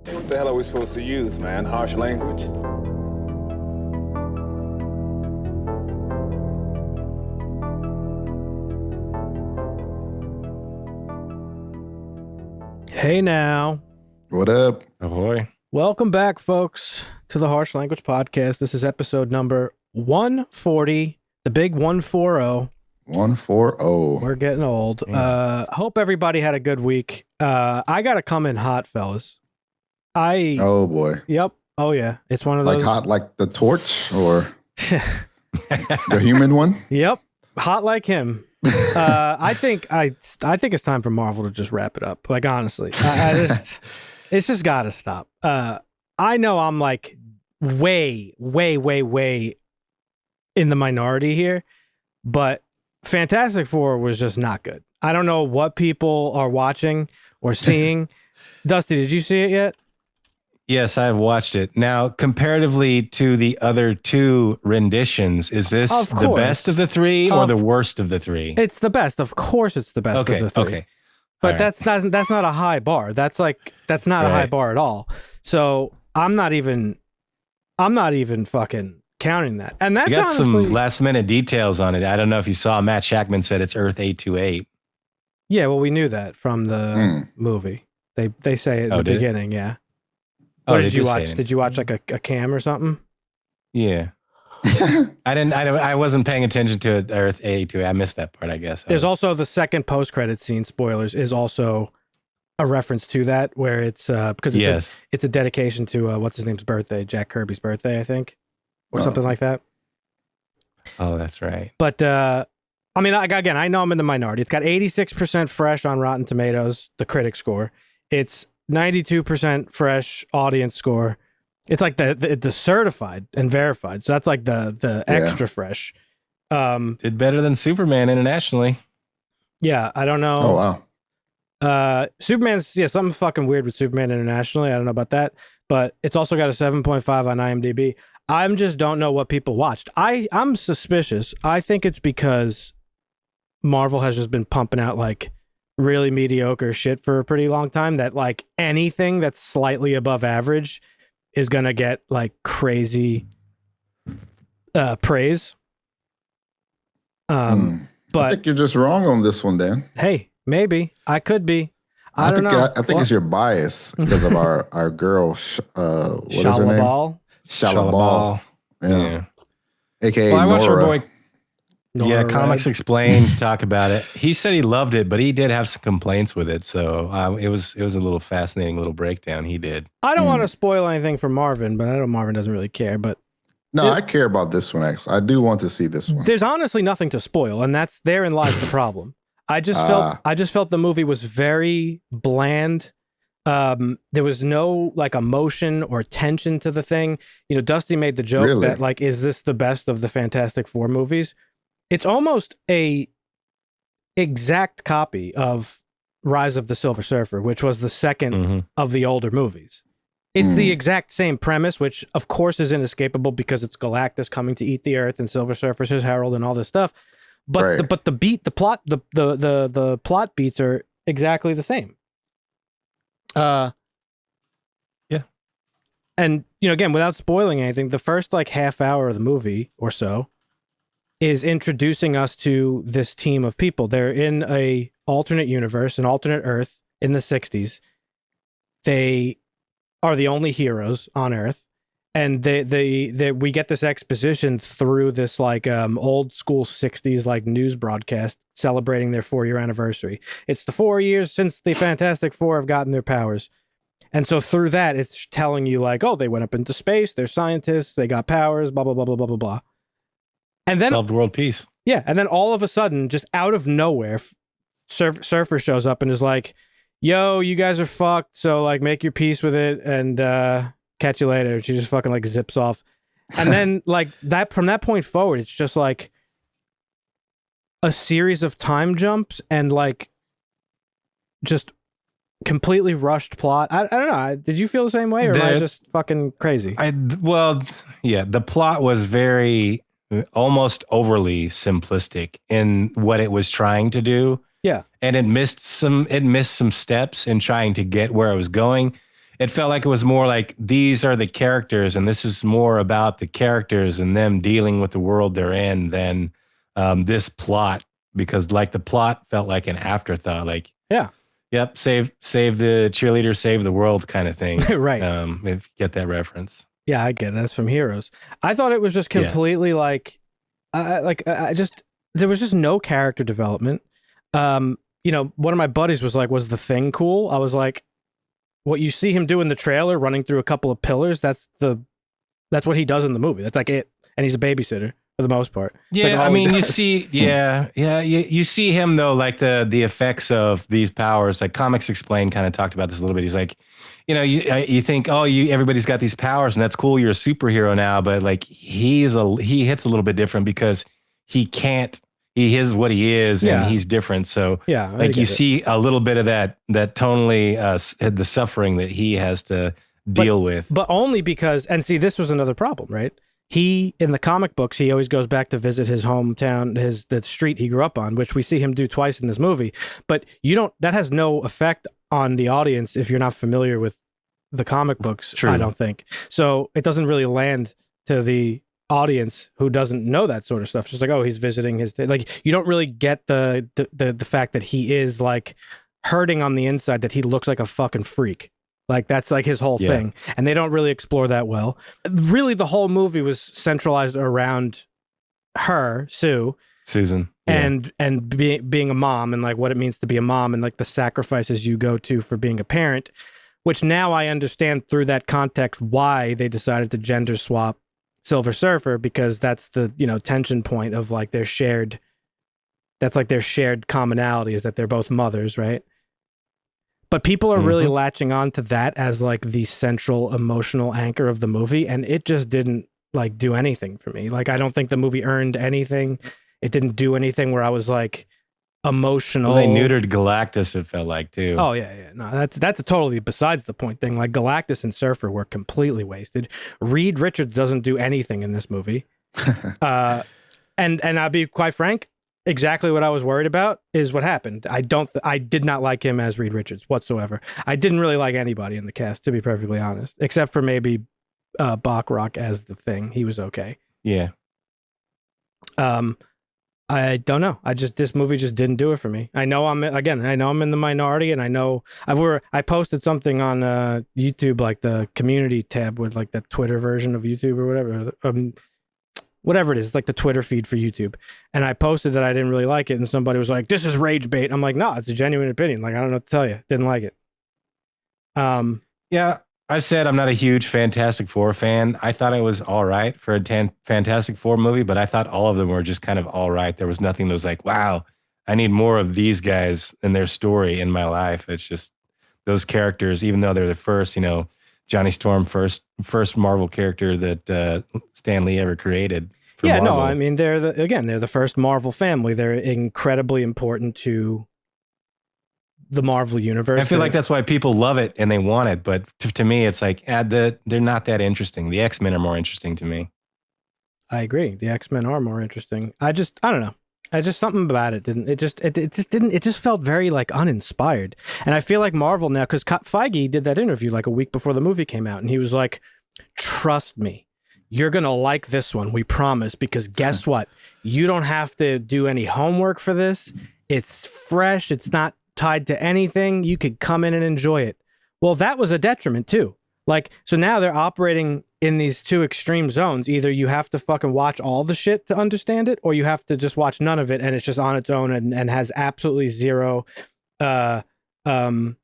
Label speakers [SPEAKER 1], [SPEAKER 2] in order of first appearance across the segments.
[SPEAKER 1] What the hell are we supposed to use, man? Harsh language?
[SPEAKER 2] Hey now.
[SPEAKER 3] What up?
[SPEAKER 4] Ahoy.
[SPEAKER 2] Welcome back, folks, to the Harsh Language Podcast. This is episode number 140, the big 140.
[SPEAKER 3] 140.
[SPEAKER 2] We're getting old. Hope everybody had a good week. I got to come in hot, fellas.
[SPEAKER 3] Oh, boy.
[SPEAKER 2] Yep. Oh, yeah. It's one of those.
[SPEAKER 3] Like hot like the torch or the human one?
[SPEAKER 2] Yep. Hot like him. I think it's time for Marvel to just wrap it up. Like, honestly, it's just got to stop. I know I'm like way in the minority here, but Fantastic Four was just not good. I don't know what people are watching or seeing. Dusty, did you see it yet?
[SPEAKER 4] Yes, I've watched it. Now, comparatively to the other two renditions, is this the best of the three or the worst of the three?
[SPEAKER 2] It's the best. Of course it's the best of the three.
[SPEAKER 4] Okay.
[SPEAKER 2] But that's not a high bar. That's not a high bar at all. So I'm not even fucking counting that. And that's
[SPEAKER 4] you got
[SPEAKER 2] honestly,
[SPEAKER 4] some last minute details on it. I don't know if you saw Matt Shackman said it's Earth 828.
[SPEAKER 2] Yeah, well, we knew that from the movie. They say it in the beginning, yeah. What did you watch? Did you watch like a cam or something?
[SPEAKER 4] Yeah. I wasn't paying attention to it, Earth 828. I missed that part, I guess.
[SPEAKER 2] There's also the second post-credit scene, spoilers, is also a reference to that, where it's because it's a dedication to what's his name's birthday, Jack Kirby's birthday, I think, or something like that.
[SPEAKER 4] Oh, that's right.
[SPEAKER 2] But I mean, again, I know I'm in the minority. It's got 86% fresh on Rotten Tomatoes, the critic score. It's 92% fresh audience score. It's like the certified and verified. So that's like the extra fresh.
[SPEAKER 4] Did better than Superman internationally.
[SPEAKER 2] Yeah, I don't know.
[SPEAKER 3] Oh, wow.
[SPEAKER 2] Superman's, something fucking weird with Superman internationally. I don't know about that. But it's also got a 7.5 on IMDb. I just don't know what people watched. I'm suspicious. I think it's because Marvel has just been pumping out like really mediocre shit for a pretty long time, that like anything that's slightly above average is gonna get like crazy praise. But
[SPEAKER 3] I think you're just wrong on this one, Dan.
[SPEAKER 2] Hey, maybe I could be. I don't know.
[SPEAKER 3] I think it's your bias because of our girl. What is her name? Shalabal. Yeah. AKA
[SPEAKER 4] I watched
[SPEAKER 3] Nora.
[SPEAKER 4] her boy. Yeah, Comics Explained talk about it. He said he loved it, but he did have some complaints with it. So it was a little fascinating little breakdown he did.
[SPEAKER 2] I don't want to spoil anything for Marvin, but I know Marvin doesn't really care. But
[SPEAKER 3] no, I care about this one. Actually, I do want to see this one.
[SPEAKER 2] There's honestly nothing to spoil, and therein lies the problem. I just felt the movie was very bland. There was no like emotion or tension to the thing. You know, Dusty made the joke that like, is this the best of the Fantastic Four movies? It's almost a exact copy of Rise of the Silver Surfer, which was the second of the older movies. It's the exact same premise, which of course is inescapable because it's Galactus coming to eat the Earth and Silver Surfer's his herald and all this stuff. But the plot beats are exactly the same.
[SPEAKER 4] Yeah.
[SPEAKER 2] And you know, again, without spoiling anything, the first like half hour of the movie or so is introducing us to this team of people. They're in a alternate universe, an alternate Earth in the 60s. They are the only heroes on Earth. And we get this exposition through this like old school 60s like news broadcast celebrating their 4-year anniversary. It's the 4 years since the Fantastic Four have gotten their powers. And so through that, it's telling you like, oh, they went up into space, they're scientists, they got powers, blah, blah, blah, blah, blah, blah, blah. And then
[SPEAKER 4] solved world peace.
[SPEAKER 2] Yeah, and then all of a sudden, just out of nowhere, Surfer shows up and is like, "Yo, you guys are fucked. So like, make your peace with it, and catch you later." She just fucking like zips off, and then like that from that point forward, it's just like a series of time jumps and like just completely rushed plot. I don't know. Did you feel the same way, or am I just fucking crazy?
[SPEAKER 4] The plot was very almost overly simplistic in what it was trying to do.
[SPEAKER 2] Yeah.
[SPEAKER 4] And it missed some steps in trying to get where it was going. it felt like it was more like these are the characters, and this is more about the characters and them dealing with the world they're in than this plot, because like the plot felt like an afterthought. Like,
[SPEAKER 2] yeah,
[SPEAKER 4] yep, save the cheerleader, save the world kind of thing.
[SPEAKER 2] Right.
[SPEAKER 4] If you get that reference.
[SPEAKER 2] Yeah, I get it. That's from Heroes. I thought it was just completely I just there was just no character development. One of my buddies was like, "Was the Thing cool?" I was like, "What you see him do in the trailer, running through a couple of pillars, that's what he does in the movie. That's like it." And he's a babysitter for the most part.
[SPEAKER 4] Yeah, I mean, you see, you see him though, like the effects of these powers. Like Comics Explained kind of talked about this a little bit. He's like, you think, oh, everybody's got these powers and that's cool. You're a superhero now, but like he hits a little bit different because he can't. He is what he is, and he's different. So, like you see a little bit of that tonally, the suffering that he has to deal with.
[SPEAKER 2] But only because, and see, this was another problem, right? He, in the comic books, he always goes back to visit his hometown, the street he grew up on, which we see him do twice in this movie. But that has no effect on the audience if you're not familiar with the comic books. True. I don't think so. It doesn't really land to the audience who doesn't know that sort of stuff. It's just like, oh, he's visiting his, like, you don't really get the fact that he is like hurting on the inside, that he looks like a fucking freak. Like that's like his whole thing, and they don't really explore that well. Really, the whole movie was centralized around her,
[SPEAKER 4] Susan,
[SPEAKER 2] and being a mom, and like what it means to be a mom, and like the sacrifices you go to for being a parent. Which now I understand through that context why they decided to gender swap Silver Surfer, because that's the tension point of like their shared. That's like their shared commonality is that they're both mothers, right? But people are really latching on to that as like the central emotional anchor of the movie, and it just didn't like do anything for me. Like I don't think the movie earned anything. It didn't do anything where I was like emotional.
[SPEAKER 4] Well, they neutered Galactus, it felt like, too.
[SPEAKER 2] Oh yeah. No, that's a totally besides the point thing. Like Galactus and Surfer were completely wasted. Reed Richards doesn't do anything in this movie. And I'll be quite frank, exactly what I was worried about is what happened. I did not like him as Reed Richards whatsoever. I didn't really like anybody in the cast, to be perfectly honest, except for maybe Bachrach as the Thing. He was okay.
[SPEAKER 4] Yeah.
[SPEAKER 2] I don't know. This movie just didn't do it for me. I know I'm in the minority, and I know I posted something on YouTube, like the community tab with like the Twitter version of YouTube or whatever. Whatever it is, like the Twitter feed for YouTube. And I posted that I didn't really like it. And somebody was like, this is rage bait. I'm like, no, it's a genuine opinion. Like, I don't know what to tell you. Didn't like it.
[SPEAKER 4] Yeah, I've said I'm not a huge Fantastic Four fan. I thought it was all right for a Fantastic Four movie, but I thought all of them were just kind of all right. There was nothing that was like, wow, I need more of these guys and their story in my life. It's just those characters, even though they're the first, Johnny Storm, first Marvel character that Stan Lee ever created.
[SPEAKER 2] Yeah,
[SPEAKER 4] Marvel.
[SPEAKER 2] no, I mean, they're the first Marvel family. They're incredibly important to the Marvel universe.
[SPEAKER 4] I feel like that's why people love it and they want it. But to me, it's like, they're not that interesting. The X-Men are more interesting to me.
[SPEAKER 2] I agree. The X-Men are more interesting. I don't know. Something about it it just felt very like uninspired. And I feel like Marvel now, because Feige did that interview like a week before the movie came out, and he was like, trust me, you're going to like this one. We promise, because guess what? You don't have to do any homework for this. It's fresh. It's not tied to anything. You could come in and enjoy it. Well, that was a detriment too. Like, so now they're operating in these two extreme zones. Either you have to fucking watch all the shit to understand it, or you have to just watch none of it and it's just on its own and has absolutely zero, what's the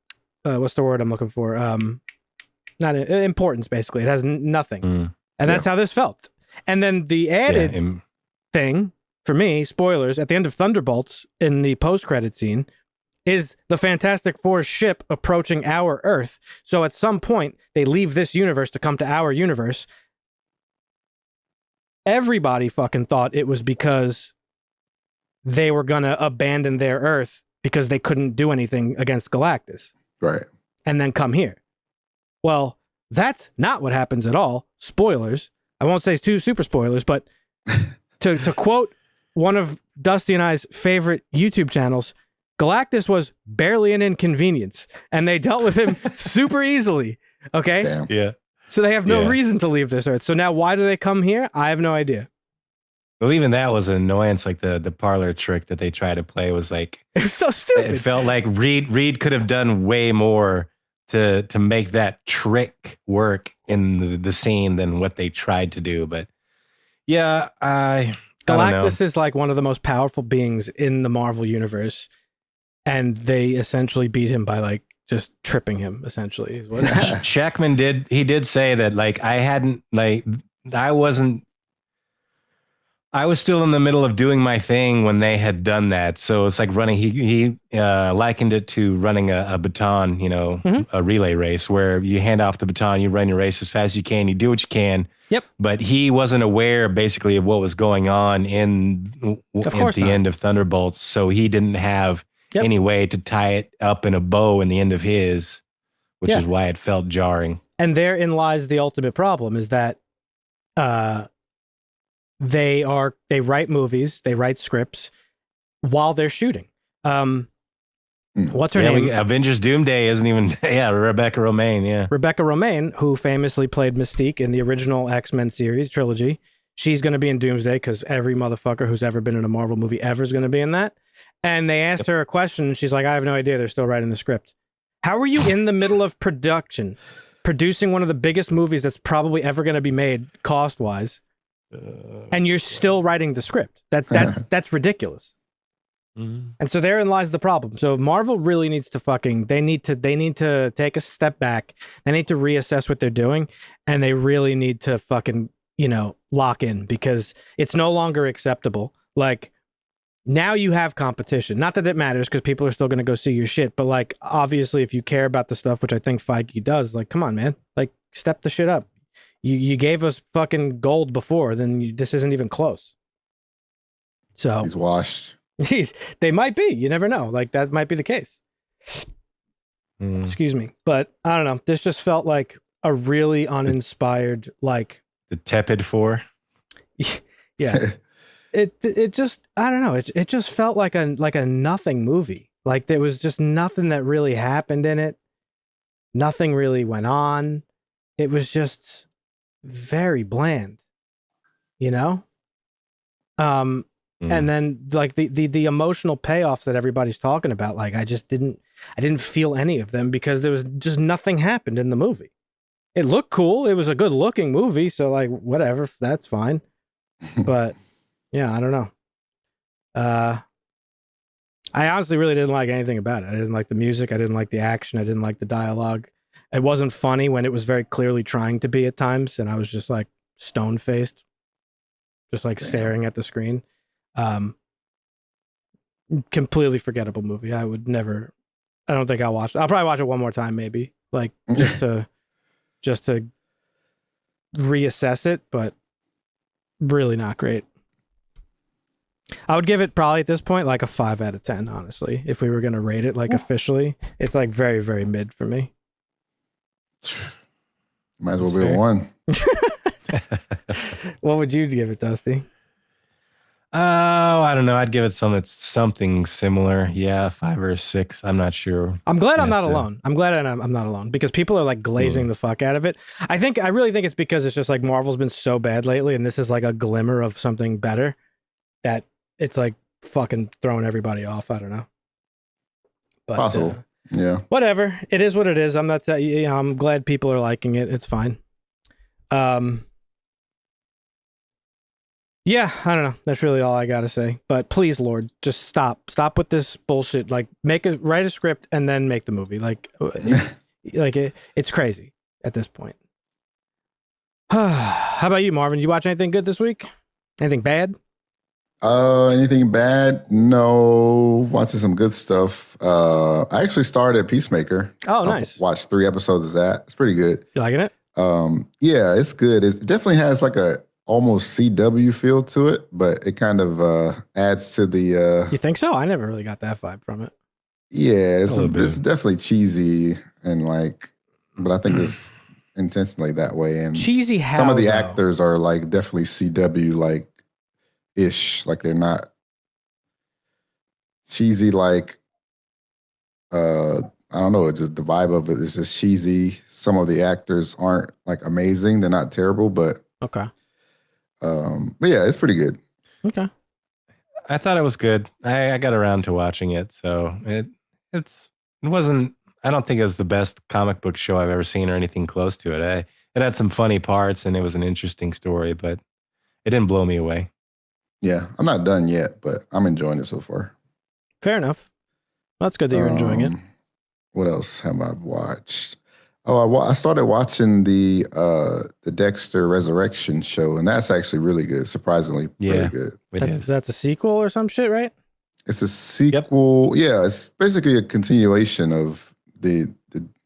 [SPEAKER 2] word I'm looking for? Not importance, basically. It has nothing. And that's how this felt. And then the added thing for me, spoilers, at the end of Thunderbolts in the post-credit scene, is the Fantastic Four ship approaching our Earth. So at some point, they leave this universe to come to our universe. Everybody fucking thought it was because they were going to abandon their Earth because they couldn't do anything against Galactus.
[SPEAKER 3] Right.
[SPEAKER 2] And then come here. Well, that's not what happens at all. Spoilers. I won't say two super spoilers, but to quote one of Dusty and I's favorite YouTube channels, Galactus was barely an inconvenience, and they dealt with him super easily. Okay.
[SPEAKER 3] Damn.
[SPEAKER 4] Yeah.
[SPEAKER 2] So they have no reason to leave this Earth. So now why do they come here? I have no idea.
[SPEAKER 4] Well, even that was an annoyance. Like the parlor trick that they tried to play was like,
[SPEAKER 2] It's so stupid.
[SPEAKER 4] it felt like Reed could have done way more to make that trick work in the scene than what they tried to do. But yeah, I don't know.
[SPEAKER 2] Galactus is like one of the most powerful beings in the Marvel universe, and they essentially beat him by like just tripping him. Essentially, is what
[SPEAKER 4] Shackman did say that like I was still in the middle of doing my thing when they had done that. So it's like running, he likened it to running a baton, a relay race where you hand off the baton, you run your race as fast as you can, you do what you can.
[SPEAKER 2] Yep.
[SPEAKER 4] But he wasn't aware basically of what was going on at the end of Thunderbolts. So he didn't have any way to tie it up in a bow in the end of his, which is why it felt jarring. And
[SPEAKER 2] therein lies the ultimate problem is that, they write movies, they write scripts while they're shooting. What's her name?
[SPEAKER 4] Avengers Doomsday isn't even, Rebecca Romijn, yeah.
[SPEAKER 2] Rebecca Romijn, who famously played Mystique in the original X-Men series trilogy. She's going to be in Doomsday because every motherfucker who's ever been in a Marvel movie ever is going to be in that. And they asked her a question and she's like, I have no idea. They're still writing the script. How are you in the middle of production, producing one of the biggest movies that's probably ever going to be made cost-wise? And you're still writing the script. That's ridiculous. Mm-hmm. And so therein lies the problem. So Marvel really needs to they need to take a step back. They need to reassess what they're doing, and they really need to lock in, because it's no longer acceptable. Like, now you have competition. Not that it matters, because people are still going to go see your shit, but like, obviously if you care about the stuff, which I think Feige does, like, come on, man, like, step the shit up. You gave us fucking gold before, then this isn't even close. So
[SPEAKER 3] he's washed.
[SPEAKER 2] They might be. You never know. Like, that might be the case. Excuse me. But I don't know. This just felt like a really uninspired, like...
[SPEAKER 4] The tepid 4?
[SPEAKER 2] Yeah. It just, I don't know. It just felt like a nothing movie. Like, there was just nothing that really happened in it. Nothing really went on. It was just... very bland, and then like the emotional payoffs that everybody's talking about, like I didn't feel any of them, because there was just nothing happened in the movie. It looked cool, it was a good looking movie, so like whatever, that's fine. But yeah, I don't know. I honestly really didn't like anything about it. I didn't like the music, I didn't like the action, I didn't like the dialogue. It wasn't funny when it was very clearly trying to be at times, and I was just like stone-faced, just like staring at the screen. Completely forgettable movie. I would never. I don't think I'll watch it. I'll probably watch it one more time, maybe, like just to reassess it, but really not great. I would give it probably at this point like a 5 out of 10, honestly. If we were gonna rate it like officially, it's like very, very mid for me.
[SPEAKER 3] Might as well be a 1.
[SPEAKER 2] What would you give it, Dusty?
[SPEAKER 4] Oh, I don't know. I'd give it something similar. Yeah, 5 or 6. I'm not sure.
[SPEAKER 2] I'm glad I'm not alone. I'm glad I'm not alone, because people are like glazing the fuck out of it. I really think it's because it's just like Marvel's been so bad lately, and this is like a glimmer of something better, that it's like fucking throwing everybody off. I don't know. But,
[SPEAKER 3] possible. Yeah.
[SPEAKER 2] Whatever. It is what it is. I'm not. I'm glad people are liking it. It's fine. Yeah, I don't know. That's really all I gotta say. But please, Lord, just stop. Stop with this bullshit. Like, write a script and then make the movie. Like, it's crazy at this point. How about you, Marvin? Did you watch anything good this week? Anything bad?
[SPEAKER 3] Anything bad? No. Watching some good stuff. I actually started Peacemaker.
[SPEAKER 2] Oh, nice.
[SPEAKER 3] Watched 3 episodes of that. It's pretty good.
[SPEAKER 2] You liking it?
[SPEAKER 3] Yeah, it's good. It definitely has like a almost CW feel to it, but it kind of adds to the.
[SPEAKER 2] You think so? I never really got that vibe from it.
[SPEAKER 3] Yeah, it's definitely cheesy and like, but I think it's intentionally that way. And
[SPEAKER 2] cheesy. How,
[SPEAKER 3] some of the actors are like definitely CW like ish, like they're not cheesy like I don't know. It's just the vibe of it is just cheesy. Some of the actors aren't like amazing. They're not terrible, but
[SPEAKER 2] okay.
[SPEAKER 3] But yeah, it's pretty good.
[SPEAKER 2] Okay.
[SPEAKER 4] I thought it was good. I got around to watching it, so it wasn't. I don't think it was the best comic book show I've ever seen or anything close to it. It had some funny parts and it was an interesting story, but it didn't blow me away.
[SPEAKER 3] Yeah, I'm not done yet, but I'm enjoying it so far.
[SPEAKER 2] Fair enough. Well, that's good that you're enjoying it.
[SPEAKER 3] What else have I watched? Oh, I started watching the Dexter Resurrection show, and that's actually really good. Surprisingly, really good.
[SPEAKER 2] That's a sequel or some shit, right?
[SPEAKER 3] It's a sequel. Yep. Yeah, it's basically a continuation of the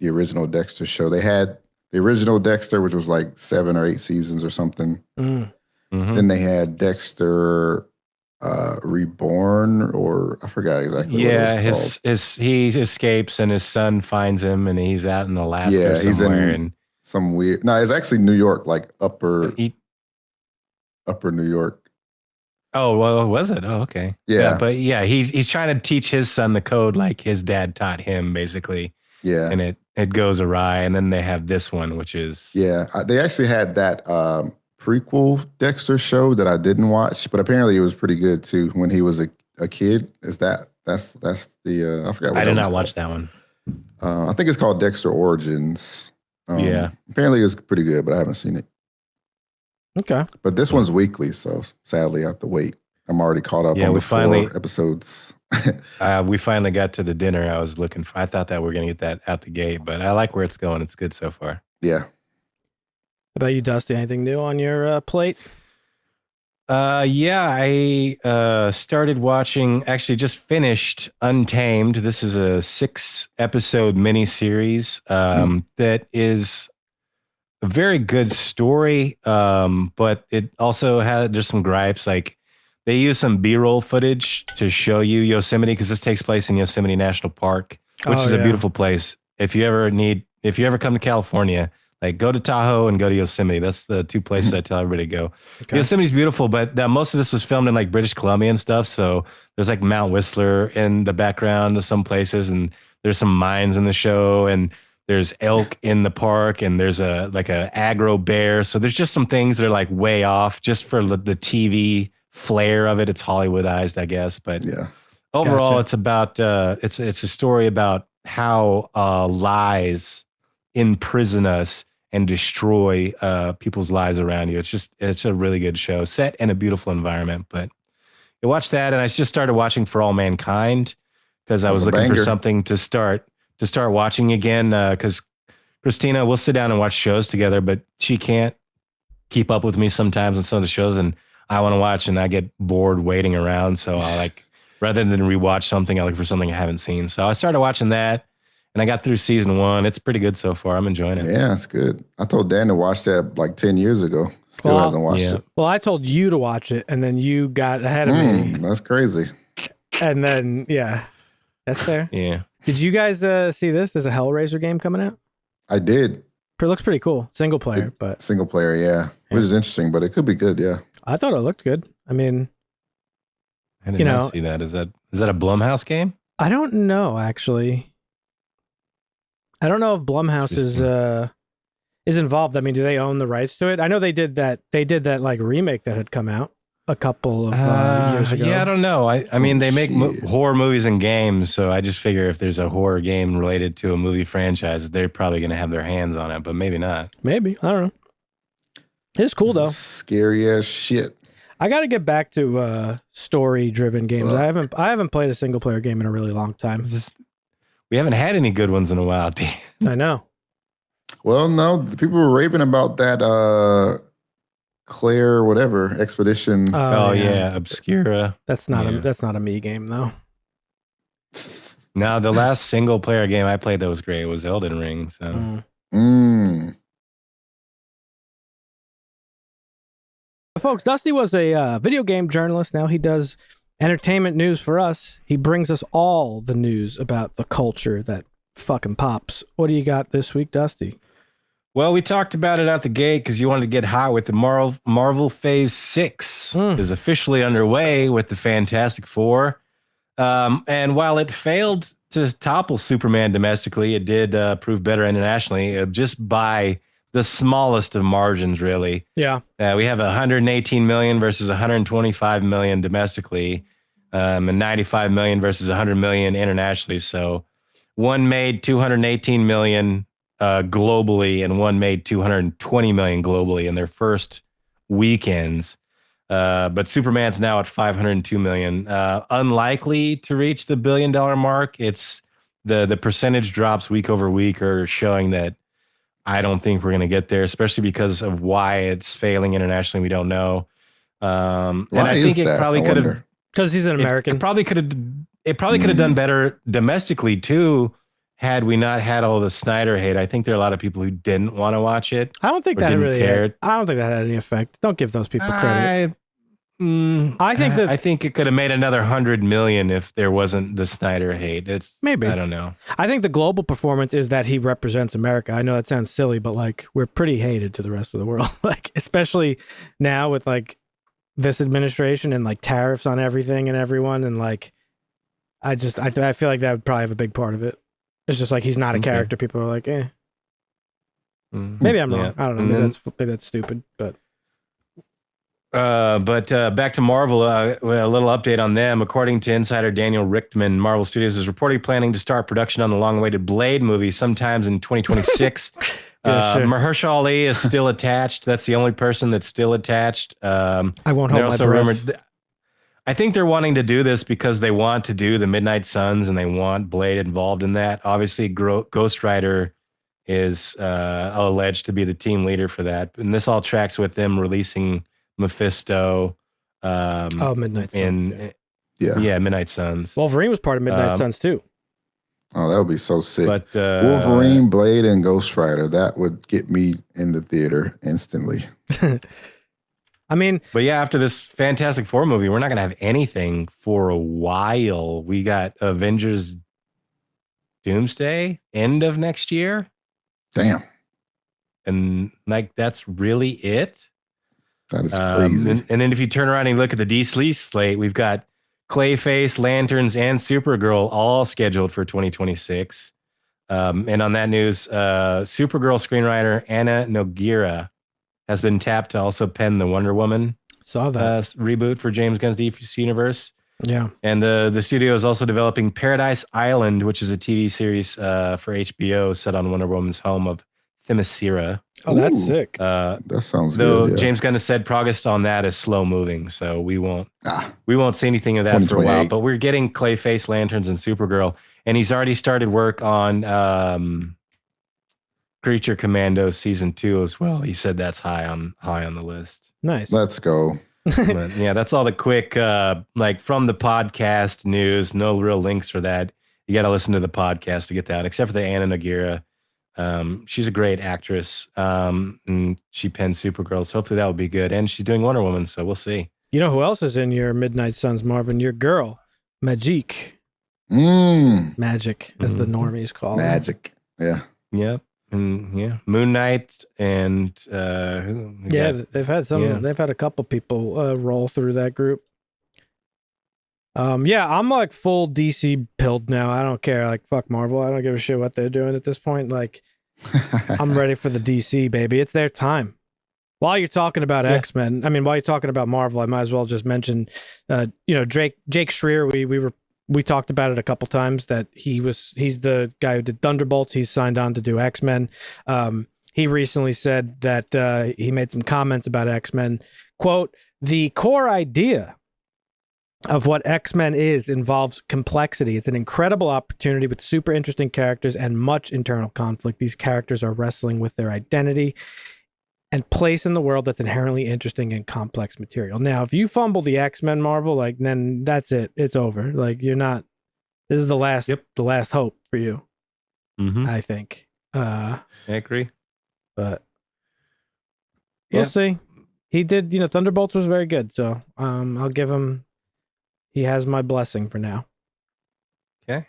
[SPEAKER 3] original Dexter show. They had the original Dexter, which was like 7 or 8 seasons or something. Mm-hmm. Then they had Dexter Reborn, or I forgot exactly what it was called.
[SPEAKER 4] He escapes and his son finds him and he's out in Alaska somewhere.
[SPEAKER 3] He's in
[SPEAKER 4] and
[SPEAKER 3] some weird. No, it's actually New York, like upper New York.
[SPEAKER 4] Oh, well, was it? Oh, okay.
[SPEAKER 3] Yeah.
[SPEAKER 4] But yeah, he's trying to teach his son the code like his dad taught him, basically.
[SPEAKER 3] Yeah.
[SPEAKER 4] And it goes awry. And then they have this one, which is...
[SPEAKER 3] Yeah. They actually had that prequel Dexter show that I didn't watch, but apparently it was pretty good too when he was a kid. That's the I forgot what
[SPEAKER 4] I did not watch that one.
[SPEAKER 3] I think it's called Dexter Origins.
[SPEAKER 4] Yeah.
[SPEAKER 3] Apparently it was pretty good, but I haven't seen it.
[SPEAKER 2] Okay.
[SPEAKER 3] But this one's weekly, so sadly I have to wait. I'm already caught up on the 4 episodes.
[SPEAKER 4] We finally got to the dinner I was looking for. I thought that we were going to get that out the gate, but I like where it's going. It's good so far.
[SPEAKER 3] Yeah.
[SPEAKER 2] How about you, Dusty? Anything new on your plate?
[SPEAKER 4] Yeah, I started watching, actually just finished Untamed. This is a 6-episode miniseries that is a very good story, but it also there's some gripes. Like they use some B-roll footage to show you Yosemite, because this takes place in Yosemite National Park, which is a beautiful place. If you ever come to California, like go to Tahoe and go to Yosemite. That's the 2 places I tell everybody to go. Okay. Yosemite's beautiful, but most of this was filmed in like British Columbia and stuff. So there's like Mount Whistler in the background of some places, and there's some mines in the show, and there's elk in the park, and there's a aggro bear. So there's just some things that are like way off just for the TV flair of it. It's Hollywoodized, I guess. But yeah, overall, It's about it's a story about how lies imprison us and destroy people's lives around you. It's a really good show, set in a beautiful environment. But I watched that, and I just started watching For All Mankind because I was looking for something to start watching again. Because Christina, we'll sit down and watch shows together, but she can't keep up with me sometimes on some of the shows, and I want to watch, and I get bored waiting around. So I rather than rewatch something, I look for something I haven't seen. So I started watching that. And I got through season 1. It's pretty good so far. I'm enjoying it.
[SPEAKER 3] Yeah, it's good. I told Dan to watch that like 10 years ago. Still hasn't watched it.
[SPEAKER 2] Well, I told you to watch it, and then you got ahead of me.
[SPEAKER 3] That's crazy.
[SPEAKER 2] And then, yeah, that's fair.
[SPEAKER 4] Yeah.
[SPEAKER 2] Did you guys see this? There's a Hellraiser game coming out.
[SPEAKER 3] I did.
[SPEAKER 2] It looks pretty cool. Single player, but
[SPEAKER 3] single player, yeah, which is interesting, but it could be good. Yeah.
[SPEAKER 2] I thought it looked good. I mean,
[SPEAKER 4] I did not see that. Is that a Blumhouse game?
[SPEAKER 2] I don't know, actually. I don't know if Blumhouse is involved. I mean, do they own the rights to it? I know they did that. They did that like remake that had come out a couple of years ago.
[SPEAKER 4] Yeah, I don't know. I mean, they make horror movies and games, so I just figure if there's a horror game related to a movie franchise, they're probably going to have their hands on it, but maybe not.
[SPEAKER 2] Maybe. I don't know. It's cool though.
[SPEAKER 3] Scary as shit.
[SPEAKER 2] I got to get back to story-driven games. I haven't played a single player game in a really long time.
[SPEAKER 4] We haven't had any good ones in a while, Dan.
[SPEAKER 2] I know.
[SPEAKER 3] Well, no, the people were raving about that Claire whatever expedition.
[SPEAKER 4] Oh yeah, Obscura.
[SPEAKER 2] That's not a me game though.
[SPEAKER 4] No, the last single player game I played that was great was Elden Ring. So.
[SPEAKER 2] Folks, Dusty was a video game journalist. Now he does entertainment news for us. He brings us all the news about the culture that fucking pops. What do you got this week, Dusty?
[SPEAKER 4] Well, we talked about it out the gate because you wanted to get hot with the Marvel Phase 6 is officially underway with the Fantastic Four. And while it failed to topple Superman domestically. It did prove better internationally, just by the smallest of margins, really.
[SPEAKER 2] Yeah.
[SPEAKER 4] We have 118 million versus 125 million domestically, and 95 million versus 100 million internationally. So one made 218 million globally, and one made 220 million globally in their first weekends. But Superman's now at 502 million. Unlikely to reach the $1 billion mark. It's the percentage drops week over week are showing that I don't think we're going to get there, especially because of why it's failing internationally. We don't know. And I think it probably could have,
[SPEAKER 2] because he's an American.
[SPEAKER 4] It probably could have done better domestically too, had we not had all the Snyder hate. I think there are a lot of people who didn't want to watch it.
[SPEAKER 2] I don't think that really I don't think that had any effect. Don't give those people credit. I think
[SPEAKER 4] it could have made another 100 million if there wasn't the Snyder hate. It's maybe, I don't know.
[SPEAKER 2] I think the global performance is that he represents America. I know that sounds silly, but like we're pretty hated to the rest of the world. Like especially now with like this administration and like tariffs on everything and everyone, and like I feel like that would probably have a big part of it. It's just like he's not a character. People are like, eh. Maybe I'm wrong. I don't know. Maybe that's stupid, but.
[SPEAKER 4] Back to Marvel, a little update on them. According to insider Daniel Richtman, Marvel Studios is reportedly planning to start production on the long-awaited Blade movie sometimes in 2026. Yeah, sure. Mahershala Ali is still attached. That's the only person that's still attached.
[SPEAKER 2] I won't hold my breath.
[SPEAKER 4] I think they're wanting to do this because they want to do the Midnight Suns and they want Blade involved in that. Obviously, Ghost Rider is alleged to be the team leader for that. And this all tracks with them releasing Mephisto.
[SPEAKER 2] Midnight Suns.
[SPEAKER 4] Yeah, Midnight Suns.
[SPEAKER 2] Wolverine was part of Midnight Suns too.
[SPEAKER 3] Oh, that would be so sick.
[SPEAKER 4] But,
[SPEAKER 3] Wolverine, Blade, and Ghost Rider. That would get me in the theater instantly.
[SPEAKER 2] I mean,
[SPEAKER 4] but yeah, after this Fantastic Four movie, we're not going to have anything for a while. We got Avengers Doomsday end of next year.
[SPEAKER 3] Damn.
[SPEAKER 4] And like, that's really it.
[SPEAKER 3] That is crazy.
[SPEAKER 4] And then if you turn around and look at the DC slate, we've got Clayface, Lanterns, and Supergirl all scheduled for 2026. And on that news, Supergirl screenwriter Anna Nogueira has been tapped to also pen the Wonder Woman reboot for James Gunn's DC universe.
[SPEAKER 2] Yeah.
[SPEAKER 4] And the studio is also developing Paradise Island, which is a TV series for HBO set on Wonder Woman's home of Themyscira.
[SPEAKER 2] Oh, that's sick.
[SPEAKER 3] That sounds
[SPEAKER 4] good.
[SPEAKER 3] Yeah.
[SPEAKER 4] James Gunn has said progress on that is slow moving, so we won't see anything of that for a while. But we're getting Clayface, Lanterns, and Supergirl, and he's already started work on Creature Commando season 2 as well. He said that's high on the list.
[SPEAKER 2] Nice.
[SPEAKER 3] Let's go.
[SPEAKER 4] But yeah, that's all the quick like from the podcast news. No real links for that. You got to listen to the podcast to get that, except for the Anna Nogueira. She's a great actress, and she penned Supergirl, so hopefully that will be good. And she's doing Wonder Woman, so we'll see.
[SPEAKER 2] You know who else is in your Midnight Suns, Marvin? Your girl, Magique. Magic, as the normies call
[SPEAKER 3] Magic.
[SPEAKER 2] her.
[SPEAKER 3] Yeah.
[SPEAKER 4] Yep. And yeah, Moon Knight and
[SPEAKER 2] they've had some. Yeah. They've had a couple people roll through that group. I'm like full DC pilled now. I don't care. Like fuck Marvel. I don't give a shit what they're doing at this point. Like I'm ready for the DC, baby. It's their time. While you're talking about X-Men, while you're talking about Marvel, I might as well just mention, Jake Schreier. We talked about it a couple times that he's the guy who did Thunderbolts. He's signed on to do X-Men. He recently said that he made some comments about X-Men. Quote, the core idea of what X-Men involves complexity. It's an incredible opportunity with super interesting characters and much internal conflict. These characters are wrestling with their identity and place in the world that's inherently interesting and complex material. Now, if you fumble the X-Men, Marvel, like then that's it. It's over. Like you're not. This is the last hope for you. I think.
[SPEAKER 4] I agree,
[SPEAKER 2] but we'll see. He did. Thunderbolts was very good, so I'll give him. He has my blessing for now.
[SPEAKER 4] Okay.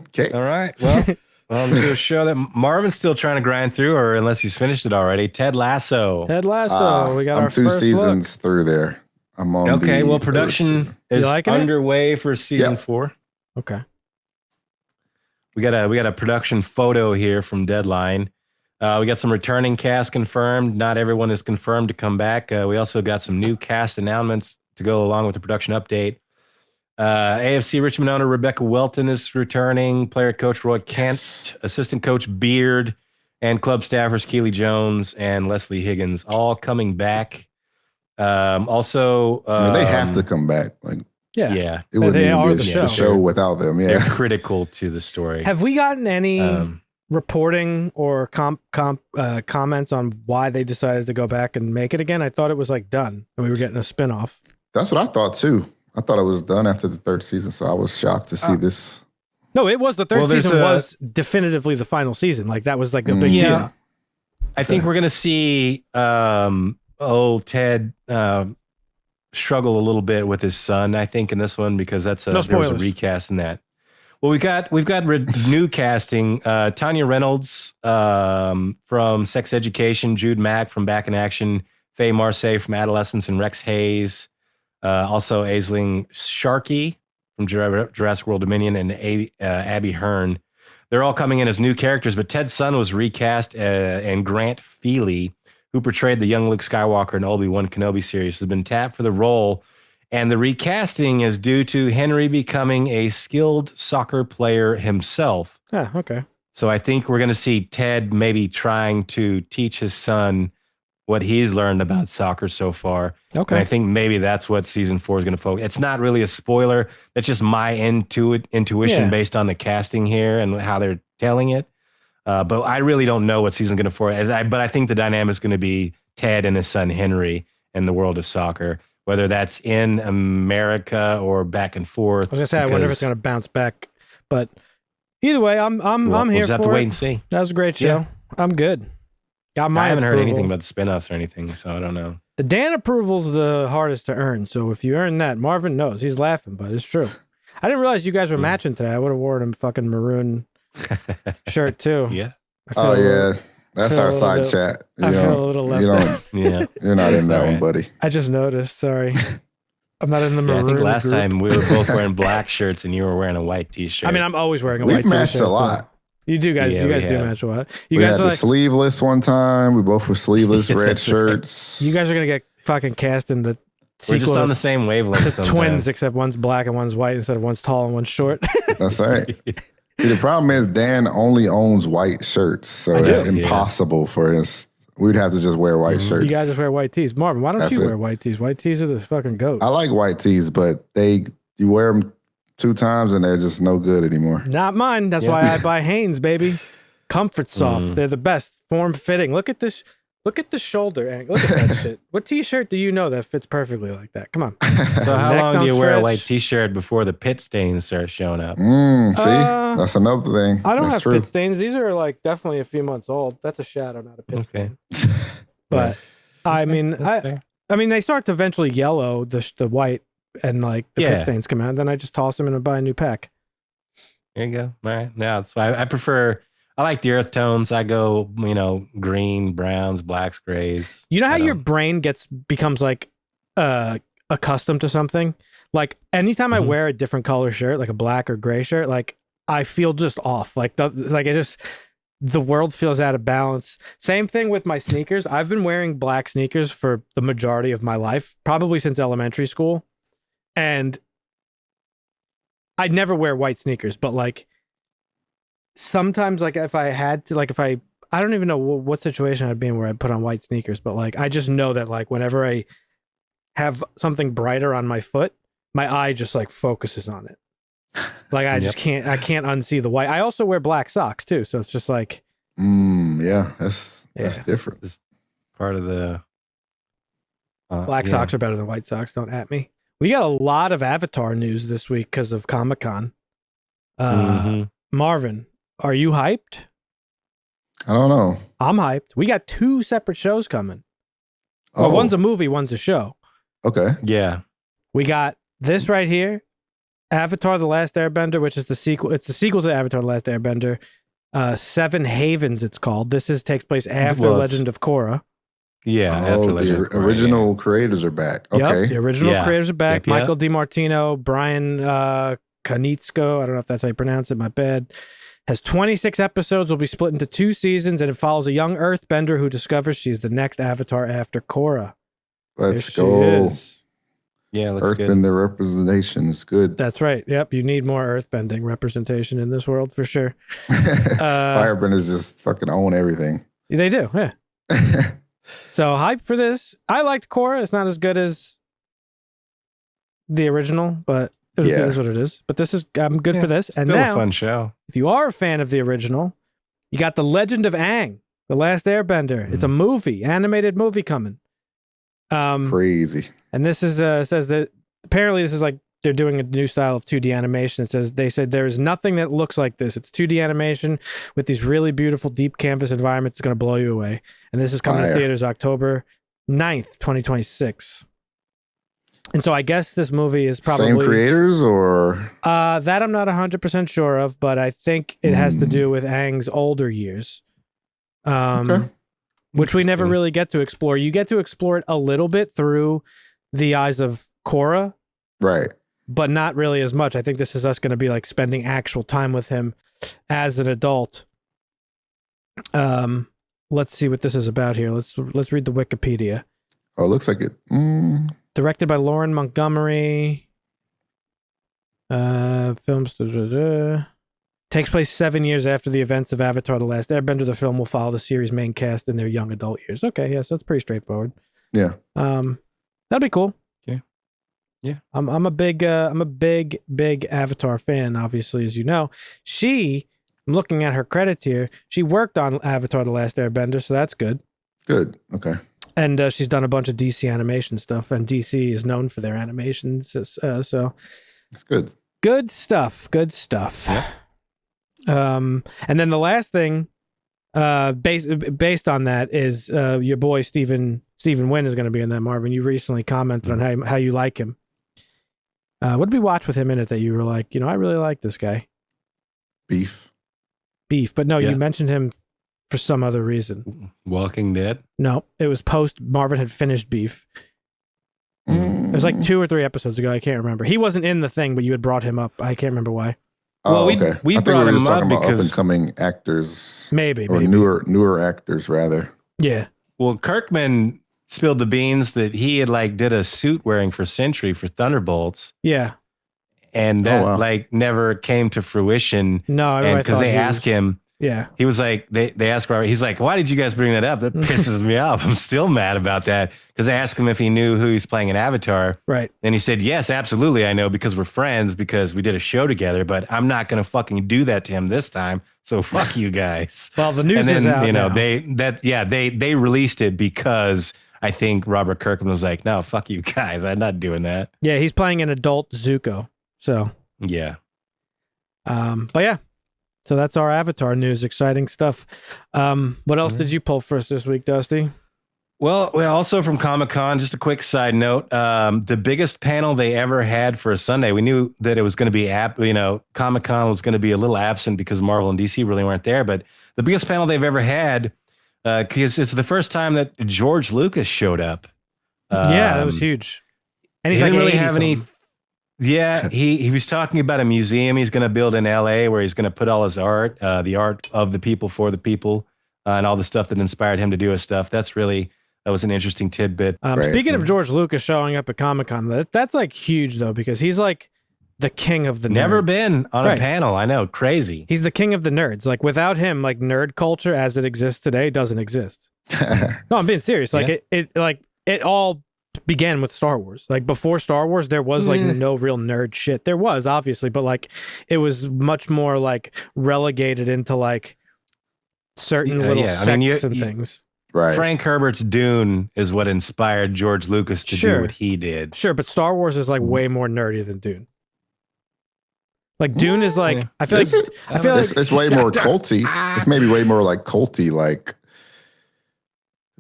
[SPEAKER 3] Okay.
[SPEAKER 4] All right. Well, I'm going to show that Marvin's still trying to grind through, or unless he's finished it already. Ted Lasso.
[SPEAKER 2] We got our
[SPEAKER 3] 2 seasons through there. I'm on.
[SPEAKER 4] Okay. Well, production is underway for season 4.
[SPEAKER 2] Okay.
[SPEAKER 4] we got a production photo here from Deadline. We got some returning cast confirmed. Not everyone is confirmed to come back. We also got some new cast announcements to go along with the production update. AFC Richmond owner Rebecca Welton is returning. Player coach Roy Kent, assistant coach Beard, and club staffers Keely Jones and Leslie Higgins all coming back. Also,
[SPEAKER 3] they have to come back. Like,
[SPEAKER 4] yeah,
[SPEAKER 3] it wouldn't
[SPEAKER 2] They
[SPEAKER 3] even
[SPEAKER 2] are
[SPEAKER 3] be
[SPEAKER 2] the
[SPEAKER 3] the
[SPEAKER 2] show.
[SPEAKER 3] show without them. Yeah,
[SPEAKER 4] they're critical to the story.
[SPEAKER 2] Have we gotten any reporting or comments on why they decided to go back and make it again? I thought it was like done and we were getting a spinoff.
[SPEAKER 3] that's what I thought too. I thought it was done after the third season, so I was shocked to see this.
[SPEAKER 2] No, it was the third
[SPEAKER 4] Well, there's
[SPEAKER 2] season
[SPEAKER 4] a-
[SPEAKER 2] was definitively the final season. Like that was like a big deal.
[SPEAKER 4] I think we're gonna see Ted struggle a little bit with his son. I think in this one because there was a
[SPEAKER 2] spoilers.
[SPEAKER 4] recast in that. Well, we've got new casting. Tanya Reynolds from Sex Education, Jude Mack from Back in Action, Faye Marseille from Adolescence, and Rex Hayes. Also Aisling Sharkey from Jurassic World Dominion, and Abby Hearn. They're all coming in as new characters, but Ted's son was recast, and Grant Feely, who portrayed the young Luke Skywalker in Obi-Wan Kenobi series, has been tapped for the role. And the recasting is due to Henry becoming a skilled soccer player himself.
[SPEAKER 2] Yeah, okay.
[SPEAKER 4] So I think we're going to see Ted maybe trying to teach his son what he's learned about soccer so far.
[SPEAKER 2] Okay.
[SPEAKER 4] And I think maybe that's what season 4 is going to focus. It's not really a spoiler. That's just my intuition based on the casting here and how they're telling it. But I really don't know what season going to for. But I think the dynamic is going to be Ted and his son Henry in the world of soccer, whether that's in America or back and forth.
[SPEAKER 2] I was gonna say I wonder if it's gonna bounce back, but either way, I'm
[SPEAKER 4] We'll
[SPEAKER 2] here
[SPEAKER 4] just have
[SPEAKER 2] for
[SPEAKER 4] to
[SPEAKER 2] it.
[SPEAKER 4] wait and see.
[SPEAKER 2] That was a great show.
[SPEAKER 4] Yeah.
[SPEAKER 2] I'm good. Got my
[SPEAKER 4] I haven't heard
[SPEAKER 2] approval.
[SPEAKER 4] anything about the spinoffs or anything, so I don't know.
[SPEAKER 2] The Dan approval's the hardest to earn. So if you earn that, Marvin knows. He's laughing, but it's true. I didn't realize you guys were matching today. I would have worn a fucking maroon shirt too.
[SPEAKER 4] Yeah.
[SPEAKER 2] I feel
[SPEAKER 3] Oh
[SPEAKER 2] a little-
[SPEAKER 3] yeah, that's
[SPEAKER 2] feel
[SPEAKER 3] our
[SPEAKER 2] a
[SPEAKER 3] side
[SPEAKER 2] little-
[SPEAKER 3] chat.
[SPEAKER 2] I feel a little left out.
[SPEAKER 4] Yeah.
[SPEAKER 3] You're not in that
[SPEAKER 4] All
[SPEAKER 3] one,
[SPEAKER 4] right.
[SPEAKER 3] buddy.
[SPEAKER 2] I just noticed. Sorry. I'm not in the
[SPEAKER 4] Yeah,
[SPEAKER 2] maroon
[SPEAKER 4] I think last
[SPEAKER 2] group.
[SPEAKER 4] time we were both wearing black shirts and you were wearing a white t-shirt.
[SPEAKER 2] I mean, I'm always wearing a
[SPEAKER 3] We've
[SPEAKER 2] white
[SPEAKER 3] matched
[SPEAKER 2] t-shirt,
[SPEAKER 3] a lot.
[SPEAKER 2] You do guys.
[SPEAKER 4] Yeah,
[SPEAKER 2] you guys
[SPEAKER 4] we
[SPEAKER 2] do
[SPEAKER 4] have.
[SPEAKER 2] match a lot. You
[SPEAKER 3] We
[SPEAKER 2] guys
[SPEAKER 3] had
[SPEAKER 2] are
[SPEAKER 3] the
[SPEAKER 2] like.
[SPEAKER 3] sleeveless one time. We both were sleeveless red
[SPEAKER 4] That's right.
[SPEAKER 3] shirts.
[SPEAKER 2] You guys are gonna get fucking cast in the
[SPEAKER 4] we're just
[SPEAKER 2] sequel
[SPEAKER 4] on
[SPEAKER 2] to
[SPEAKER 4] the same wavelength sometimes.
[SPEAKER 2] twins, except one's black and one's white instead of one's tall and one's short.
[SPEAKER 3] That's right. See, the problem is Dan only owns white shirts, so
[SPEAKER 2] I do.
[SPEAKER 3] it's
[SPEAKER 2] Yeah.
[SPEAKER 3] impossible for us. We'd have to just wear white shirts.
[SPEAKER 2] You guys just wear white tees. Marvin, why don't
[SPEAKER 3] That's
[SPEAKER 2] you
[SPEAKER 3] it.
[SPEAKER 2] wear white tees? White tees are the fucking goat.
[SPEAKER 3] I like white tees, but you wear them 2 times and they're just no good anymore.
[SPEAKER 2] Not mine. That's
[SPEAKER 4] Yeah.
[SPEAKER 2] why I buy Hanes, baby. Comfort soft. They're the best. Form fitting. Look at this. Look at the shoulder angle. Look at that shit. What t-shirt do you know that fits perfectly like that? Come on.
[SPEAKER 4] So how
[SPEAKER 2] Neck
[SPEAKER 4] long
[SPEAKER 2] don't
[SPEAKER 4] do you wear a
[SPEAKER 2] stretch.
[SPEAKER 4] white t-shirt before the pit stains start showing up?
[SPEAKER 3] See,
[SPEAKER 2] Uh,
[SPEAKER 3] that's another thing.
[SPEAKER 2] I don't
[SPEAKER 3] that's
[SPEAKER 2] have
[SPEAKER 3] true.
[SPEAKER 2] pit stains. These are like definitely a few months old. That's a shadow, not a pit
[SPEAKER 4] Okay.
[SPEAKER 2] stain. But I mean,
[SPEAKER 4] That's fair.
[SPEAKER 2] I mean, they start to eventually yellow the white, and like the pit
[SPEAKER 4] Yeah.
[SPEAKER 2] stains come out. Then I just toss them in and buy a new pack.
[SPEAKER 4] There you go. All right. Now, so I prefer, I like the earth tones. I go, green, browns, blacks, grays.
[SPEAKER 2] You know how
[SPEAKER 4] I
[SPEAKER 2] your
[SPEAKER 4] don't-
[SPEAKER 2] brain becomes like accustomed to something? Like anytime I
[SPEAKER 4] Mhm.
[SPEAKER 2] wear a different color shirt, like a black or gray shirt, like I feel just off. Like the world feels out of balance. Same thing with my sneakers. I've been wearing black sneakers for the majority of my life, probably since elementary school. And I'd never wear white sneakers, but like sometimes like if I had to, like if I don't even know what situation I'd be in where I'd put on white sneakers, but like I just know that like whenever I have something brighter on my foot, my eye just like focuses on it. Like I just can't unsee the white. I also wear black socks too, so it's just like
[SPEAKER 3] Yeah, that's
[SPEAKER 2] Yeah.
[SPEAKER 3] different.
[SPEAKER 4] part of the
[SPEAKER 2] black socks are better than white socks. Don't at me. We got a lot of Avatar news this week because of Comic-Con.
[SPEAKER 4] Mhm.
[SPEAKER 2] Marvin, are you hyped?
[SPEAKER 3] I don't know.
[SPEAKER 2] I'm hyped. We got 2 separate shows coming. Well, one's a movie, one's a show.
[SPEAKER 3] okay.
[SPEAKER 4] Yeah.
[SPEAKER 2] We got this right here, Avatar: The Last Airbender, which is the sequel. It's the sequel to Avatar: The Last Airbender. Seven Havens, it's called. Takes place after
[SPEAKER 4] Well, it's-
[SPEAKER 2] Legend of Korra.
[SPEAKER 4] Yeah. after
[SPEAKER 3] Oh,
[SPEAKER 4] Legend
[SPEAKER 3] the
[SPEAKER 4] of Korra,
[SPEAKER 3] original creators are back. Okay.
[SPEAKER 2] Yep, the original
[SPEAKER 4] Yeah.
[SPEAKER 2] creators are back.
[SPEAKER 4] Yep, yep.
[SPEAKER 2] Michael DiMartino, Brian Konietzko. I don't know if that's how you pronounce it. My bad. Has 26 episodes, will be split into 2 seasons, and it follows a young Earthbender who discovers she's the next Avatar after Korra.
[SPEAKER 3] Let's
[SPEAKER 2] There
[SPEAKER 3] go.
[SPEAKER 2] she is.
[SPEAKER 4] Yeah, looks good.
[SPEAKER 3] Earthbender representation is good.
[SPEAKER 2] That's right. Yep, you need more Earthbending representation in this world for sure.
[SPEAKER 3] Firebenders just fucking own everything.
[SPEAKER 2] They do, yeah. So hype for this. I liked Korra. It's not as good as the original, but it is what it is. But I'm good for this. And
[SPEAKER 4] still
[SPEAKER 2] now,
[SPEAKER 4] a fun show.
[SPEAKER 2] if you are a fan of the original, you got The Legend of Aang, The Last Airbender. It's a movie, animated movie coming.
[SPEAKER 3] Crazy.
[SPEAKER 2] And this is says that apparently this is like they're doing a new style of 2D animation. It says they said there is nothing that looks like this. It's 2D animation with these really beautiful deep canvas environments. It's going to blow you away. And this is coming to theaters October 9th, 2026. And so I guess this movie is probably
[SPEAKER 3] same creators or
[SPEAKER 2] that I'm not 100% sure of, but I think it has to do with Aang's older years.
[SPEAKER 3] Okay.
[SPEAKER 2] Which we never really get to explore. You get to explore it a little bit through the eyes of Korra,
[SPEAKER 3] right,
[SPEAKER 2] but not really as much. I think this is us going to be like spending actual time with him as an adult. Let's see what this is about here. Let's read the Wikipedia.
[SPEAKER 3] Oh, it looks like it.
[SPEAKER 2] Directed by Lauren Montgomery. Films takes place 7 years after the events of Avatar: The Last Airbender. The film will follow the series' main cast in their young adult years. Okay, yeah, so that's pretty straightforward.
[SPEAKER 3] Yeah.
[SPEAKER 2] That'd be cool.
[SPEAKER 4] Okay. Yeah.
[SPEAKER 2] I'm a big Avatar fan, obviously, as you know. I'm looking at her credits here. She worked on Avatar: The Last Airbender, so that's good.
[SPEAKER 3] Good. Okay.
[SPEAKER 2] And she's done a bunch of DC animation stuff, and DC is known for their animations. So
[SPEAKER 3] that's good.
[SPEAKER 2] Good stuff. Good stuff.
[SPEAKER 4] Yeah.
[SPEAKER 2] And then the last thing, based on that, is your boy Stephen Wynn is going to be in that, Marvin. You recently commented on how you like him. What did we watch with him in it that you were like, I really like this guy?
[SPEAKER 3] Beef.
[SPEAKER 2] But no, you mentioned him for some other reason.
[SPEAKER 4] Walking Dead?
[SPEAKER 2] No, it was post Marvin had finished Beef. It was like 2 or 3 episodes ago. I can't remember. He wasn't in the thing, but you had brought him up. I can't remember why.
[SPEAKER 3] Oh,
[SPEAKER 4] Well,
[SPEAKER 3] okay.
[SPEAKER 4] we
[SPEAKER 3] I think
[SPEAKER 4] brought
[SPEAKER 3] we were
[SPEAKER 4] him
[SPEAKER 3] just talking
[SPEAKER 4] up
[SPEAKER 3] about up
[SPEAKER 4] because-
[SPEAKER 3] and coming actors,
[SPEAKER 2] Maybe.
[SPEAKER 3] newer actors rather.
[SPEAKER 2] Yeah.
[SPEAKER 4] Well, Kirkman spilled the beans that he had did a suit wearing for Sentry for Thunderbolts,
[SPEAKER 2] Yeah.
[SPEAKER 4] and that never came to fruition.
[SPEAKER 2] No, I
[SPEAKER 4] because
[SPEAKER 2] thought
[SPEAKER 4] they
[SPEAKER 2] he
[SPEAKER 4] asked
[SPEAKER 2] was-
[SPEAKER 4] him,
[SPEAKER 2] Yeah.
[SPEAKER 4] he was like, they asked Robert, he's like, why did you guys bring that up? That pisses me off. I'm still mad about that because they asked him if he knew who he's playing in Avatar.
[SPEAKER 2] Right.
[SPEAKER 4] And he said, yes, absolutely. I know because we're friends because we did a show together, but I'm not going to fucking do that to him this time. So fuck you guys.
[SPEAKER 2] Well, the news
[SPEAKER 4] And then,
[SPEAKER 2] is out now.
[SPEAKER 4] they released it because I think Robert Kirkman was like, no, fuck you guys. I'm not doing that.
[SPEAKER 2] Yeah, he's playing an adult Zuko. So,
[SPEAKER 4] Yeah.
[SPEAKER 2] but yeah. So that's our Avatar news. Exciting stuff. What else did you pull for us this week, Dusty?
[SPEAKER 4] Well, also from Comic-Con, just a quick side note, the biggest panel they ever had for a Sunday, we knew that it was going to be, Comic-Con was going to be a little absent because Marvel and DC really weren't there, but the biggest panel they've ever had, because it's the first time that George Lucas showed up.
[SPEAKER 2] Yeah, that was huge. And he's
[SPEAKER 4] he
[SPEAKER 2] like
[SPEAKER 4] didn't really
[SPEAKER 2] 80
[SPEAKER 4] have any.
[SPEAKER 2] something.
[SPEAKER 4] Yeah, he was talking about a museum he's going to build in LA where he's going to put all his art, the art of the people for the people, and all the stuff that inspired him to do his stuff. That was an interesting tidbit.
[SPEAKER 3] Right.
[SPEAKER 2] Speaking of George Lucas showing up at Comic-Con, that's like huge though, because he's like the king of the
[SPEAKER 4] Never
[SPEAKER 2] nerds.
[SPEAKER 4] been on
[SPEAKER 2] Right.
[SPEAKER 4] a panel. I know, crazy.
[SPEAKER 2] He's the king of the nerds. Like without him, like nerd culture as it exists today doesn't exist. No, I'm being serious. Like it all began with Star Wars. Like before Star Wars, there was like no real nerd shit. There was obviously, but like it was much more like relegated into like certain little sects and things.
[SPEAKER 3] Right.
[SPEAKER 4] Frank Herbert's Dune is what inspired George Lucas to do what he did.
[SPEAKER 2] Sure, but Star Wars is like way more nerdy than Dune. Like Dune is like I feel
[SPEAKER 3] Is
[SPEAKER 2] like
[SPEAKER 3] it?
[SPEAKER 2] I feel like
[SPEAKER 3] It's way more culty. It's maybe way more like culty, like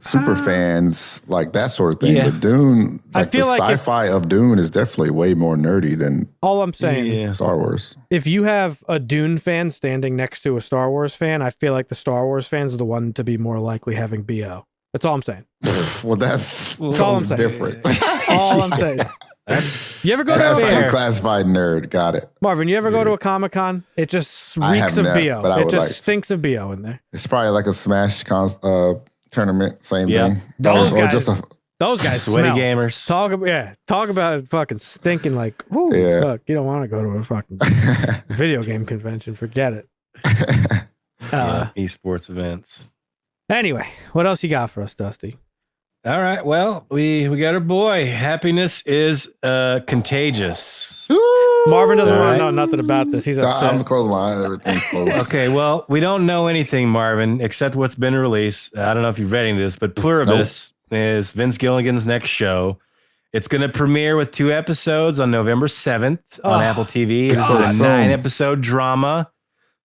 [SPEAKER 3] super fans, like that sort of thing.
[SPEAKER 4] Yeah.
[SPEAKER 3] But Dune,
[SPEAKER 2] I
[SPEAKER 3] like the
[SPEAKER 2] feel like
[SPEAKER 3] sci-fi of Dune is definitely way more nerdy than
[SPEAKER 2] all I'm saying
[SPEAKER 3] Star Wars.
[SPEAKER 2] if you have a Dune fan standing next to a Star Wars fan, I feel like the Star Wars fans are the one to be more likely having BO. That's all I'm saying.
[SPEAKER 3] Well, that's
[SPEAKER 2] all I'm
[SPEAKER 3] totally
[SPEAKER 2] saying.
[SPEAKER 3] different.
[SPEAKER 2] All I'm saying. You ever go to
[SPEAKER 3] That's
[SPEAKER 4] fair.
[SPEAKER 3] unclassified nerd. Got it.
[SPEAKER 2] Marvin? You ever go to a Comic-Con? It just
[SPEAKER 3] I
[SPEAKER 2] reeks
[SPEAKER 3] have
[SPEAKER 2] of
[SPEAKER 3] not,
[SPEAKER 2] BO.
[SPEAKER 3] but I
[SPEAKER 2] It
[SPEAKER 3] would
[SPEAKER 2] just
[SPEAKER 3] like to.
[SPEAKER 2] stinks of BO in there.
[SPEAKER 3] It's probably like a Smash tournament, same
[SPEAKER 4] Yeah.
[SPEAKER 3] thing.
[SPEAKER 2] Those
[SPEAKER 3] or
[SPEAKER 2] guys-
[SPEAKER 3] just a
[SPEAKER 2] Those guys
[SPEAKER 4] Sweaty
[SPEAKER 2] smell.
[SPEAKER 4] gamers.
[SPEAKER 2] Talk about it fucking stinking like, whoo,
[SPEAKER 3] Yeah.
[SPEAKER 2] fuck. You don't want to go to a fucking video game convention. Forget it.
[SPEAKER 4] Esports events.
[SPEAKER 2] Anyway, what else you got for us, Dusty?
[SPEAKER 4] All right. Well, we got our boy. Happiness is contagious.
[SPEAKER 2] Marvin doesn't
[SPEAKER 4] All
[SPEAKER 2] want
[SPEAKER 4] right.
[SPEAKER 2] to know nothing about this. He's upset.
[SPEAKER 3] I'm closing my eyes. Everything's closed.
[SPEAKER 4] Okay, well, we don't know anything, Marvin, except what's been released. I don't know if you've read any of this, but Pluribus is Vince Gilligan's next show. It's going to premiere with 2 episodes on November 7th on Apple TV. It's
[SPEAKER 3] God.
[SPEAKER 4] a
[SPEAKER 3] So
[SPEAKER 4] 9-episode drama.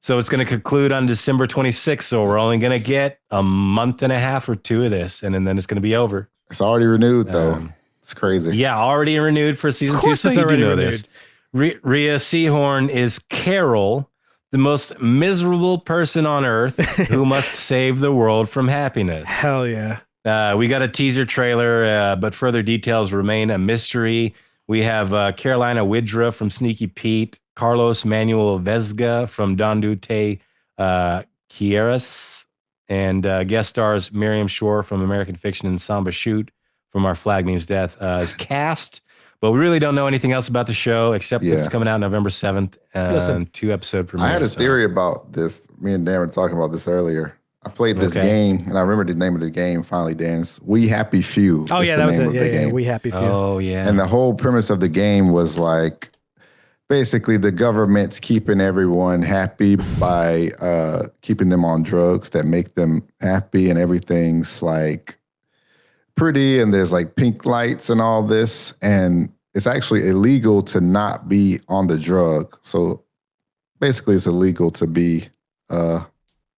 [SPEAKER 4] So it's going to conclude on December 26th. So we're only going to get a month and a half or 2 of this, and then it's going to be over.
[SPEAKER 3] It's already renewed though. It's crazy.
[SPEAKER 4] Yeah, already renewed for season 2.
[SPEAKER 2] course
[SPEAKER 4] So
[SPEAKER 2] it's
[SPEAKER 4] you do
[SPEAKER 2] already
[SPEAKER 4] know
[SPEAKER 2] renewed.
[SPEAKER 4] this. Rhea Seehorn is Carol, the most miserable person on earth who must save the world from happiness.
[SPEAKER 2] Hell yeah.
[SPEAKER 4] We got a teaser trailer, but further details remain a mystery. We have Carolina Widra from Sneaky Pete, Carlos Manuel Vesga from Don Dute Quieras, and guest stars Miriam Shore from American Fiction and Samba Shoot from Our Flag Means Death is cast. But we really don't know anything else about the show except it's coming out November 7th.
[SPEAKER 2] Listen,
[SPEAKER 4] 2-episode premiere.
[SPEAKER 3] I had a theory about this. Me and Dan were talking about this earlier. I played this game, and I remember the name of the game finally, Dan. It's We Happy Few.
[SPEAKER 2] Oh,
[SPEAKER 3] is
[SPEAKER 2] yeah,
[SPEAKER 3] the
[SPEAKER 2] that was
[SPEAKER 3] name
[SPEAKER 2] it.
[SPEAKER 3] of the
[SPEAKER 2] Yeah,
[SPEAKER 3] game.
[SPEAKER 2] We Happy Few.
[SPEAKER 4] Oh, yeah.
[SPEAKER 3] And the whole premise of the game was like, basically the government's keeping everyone happy by keeping them on drugs that make them happy, and everything's like pretty, and there's like pink lights and all this, and it's actually illegal to not be on the drug. So basically it's illegal to be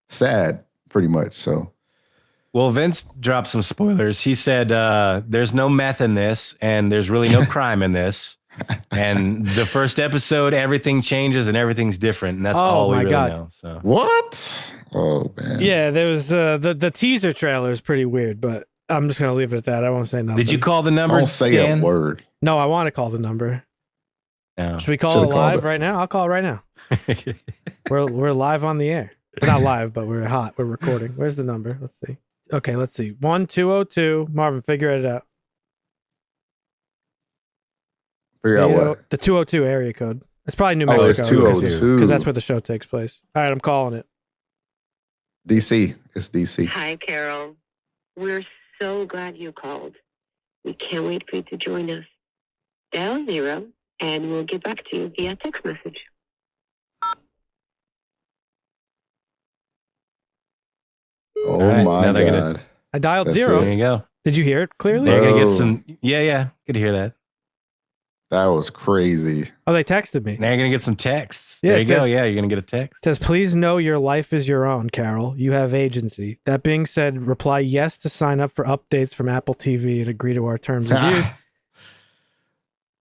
[SPEAKER 3] sad, pretty much. So
[SPEAKER 4] Well, Vince dropped some spoilers. He said there's no meth in this, and there's really no crime in this. And the first episode, everything changes and everything's different, and that's all we really know. So
[SPEAKER 3] what? Oh man.
[SPEAKER 2] Yeah, there was the teaser trailer is pretty weird, but I'm just gonna leave it at that. I won't say nothing.
[SPEAKER 4] did you call the number?
[SPEAKER 3] Don't say
[SPEAKER 4] Dan?
[SPEAKER 3] a word.
[SPEAKER 2] No, I want to call the number.
[SPEAKER 4] No.
[SPEAKER 2] Should we call
[SPEAKER 3] Should've
[SPEAKER 2] it
[SPEAKER 3] called
[SPEAKER 2] live
[SPEAKER 3] it.
[SPEAKER 2] right now? I'll call it right now. We're live on the air. We're not live, but we're hot. We're recording. Where's the number? Let's see. Okay, let's see. 1202. Marvin, figure it out.
[SPEAKER 3] Figure out what?
[SPEAKER 2] The 202 area code. It's probably New
[SPEAKER 3] Oh,
[SPEAKER 2] Mexico.
[SPEAKER 3] it's 202.
[SPEAKER 2] Because that's where the show takes place. All right, I'm calling it.
[SPEAKER 3] DC. It's DC.
[SPEAKER 5] Hi, Carol. We're so glad you called. We can't wait for you to join us. Dial 0, and we'll get back to you via text message.
[SPEAKER 3] Oh
[SPEAKER 4] All right,
[SPEAKER 3] my
[SPEAKER 4] now they're
[SPEAKER 3] God.
[SPEAKER 4] gonna-
[SPEAKER 2] I dialed
[SPEAKER 3] That's
[SPEAKER 2] 0.
[SPEAKER 4] There you go.
[SPEAKER 2] Did you hear it clearly?
[SPEAKER 4] They're gonna
[SPEAKER 3] Bro.
[SPEAKER 4] get some. Yeah. Good to hear that.
[SPEAKER 3] That was crazy.
[SPEAKER 2] Oh, they texted me.
[SPEAKER 4] Now you're gonna get some texts.
[SPEAKER 2] Yeah,
[SPEAKER 4] There
[SPEAKER 2] it
[SPEAKER 4] you go.
[SPEAKER 2] says-
[SPEAKER 4] Yeah, you're gonna get a text.
[SPEAKER 2] It says, please know your life is your own, Carol. You have agency. That being said, reply yes to sign up for updates from Apple TV and agree to our terms and views.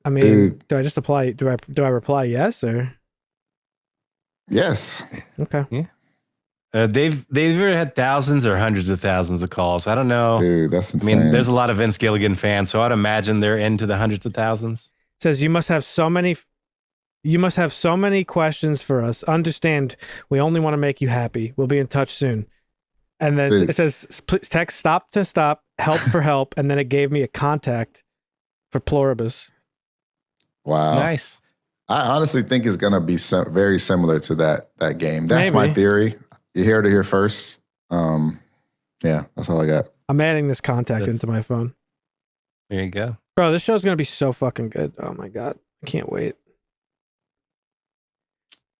[SPEAKER 2] I mean,
[SPEAKER 3] Dude.
[SPEAKER 2] do I just apply? Do I reply yes or
[SPEAKER 3] Yes.
[SPEAKER 2] okay?
[SPEAKER 4] They've either had thousands or hundreds of thousands of calls. I don't know.
[SPEAKER 3] Dude, that's
[SPEAKER 4] I
[SPEAKER 3] insane.
[SPEAKER 4] mean, there's a lot of Vince Gilligan fans, so I'd imagine they're into the hundreds of thousands.
[SPEAKER 2] It says you must have so many. You must have so many questions for us. Understand, we only want to make you happy. We'll be in touch soon. And then
[SPEAKER 3] Dude.
[SPEAKER 2] it says please text stop to stop, help for help, and then it gave me a contact for Pluribus.
[SPEAKER 3] Wow.
[SPEAKER 4] Nice.
[SPEAKER 3] I honestly think it's going to be very similar to that game. That's my
[SPEAKER 2] Maybe.
[SPEAKER 3] theory. You heard it here first. Yeah, that's all I got.
[SPEAKER 2] I'm adding this contact
[SPEAKER 4] That's-
[SPEAKER 2] into my phone.
[SPEAKER 4] There you go.
[SPEAKER 2] Bro, this show's gonna be so fucking good. Oh my god. I can't wait.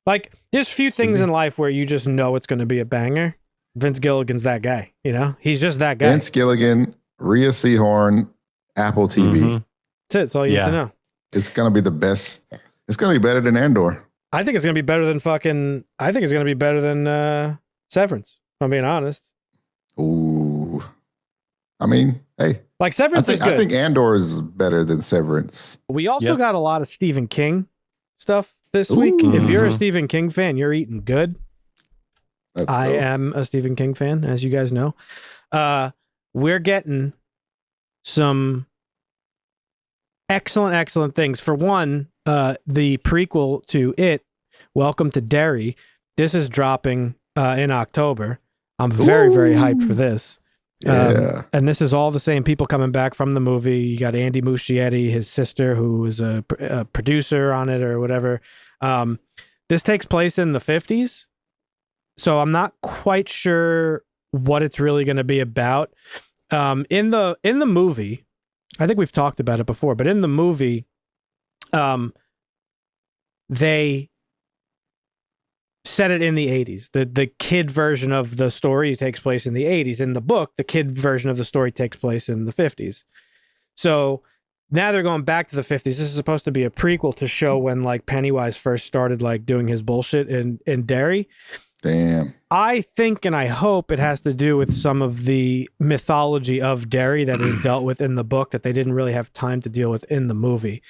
[SPEAKER 2] Like, there's few things in life where you just know it's gonna be a banger. Vince Gilligan's that guy, you know? He's just that guy.
[SPEAKER 3] Vince Gilligan, Rhea Seehorn, Apple TV.
[SPEAKER 4] Mhm.
[SPEAKER 2] That's it. That's all you
[SPEAKER 4] Yeah.
[SPEAKER 2] have to know.
[SPEAKER 3] It's going to be the best. It's going to be better than Andor.
[SPEAKER 2] I think it's gonna be better than Severance, if I'm being honest.
[SPEAKER 3] Ooh. I mean, hey,
[SPEAKER 2] Like Severance is good.
[SPEAKER 3] I think Andor is better than Severance.
[SPEAKER 2] We also
[SPEAKER 4] Yep.
[SPEAKER 2] got a lot of Stephen King stuff this week. If you're a
[SPEAKER 4] Mhm.
[SPEAKER 2] Stephen King fan, you're eating good. I
[SPEAKER 3] Go.
[SPEAKER 2] am a Stephen King fan, as you guys know. We're getting some excellent things. For one, the prequel to It, Welcome to Derry, this is dropping in October. I'm very hyped for this.
[SPEAKER 3] Yeah.
[SPEAKER 2] And this is all the same people coming back from the movie. You got Andy Muschietti, his sister, who is a producer on it or whatever. This takes place in the 50s, so I'm not quite sure what it's really going to be about. In the movie, I think we've talked about it before, but in the movie, they set it in the 80s. The kid version of the story takes place in the 80s. In the book, the kid version of the story takes place in the 50s. So now they're going back to the 50s. This is supposed to be a prequel to show when like Pennywise first started like doing his bullshit in Derry.
[SPEAKER 3] Damn.
[SPEAKER 2] I think and I hope it has to do with some of the mythology of Derry that is dealt with in the book that they didn't really have time to deal with in the movie,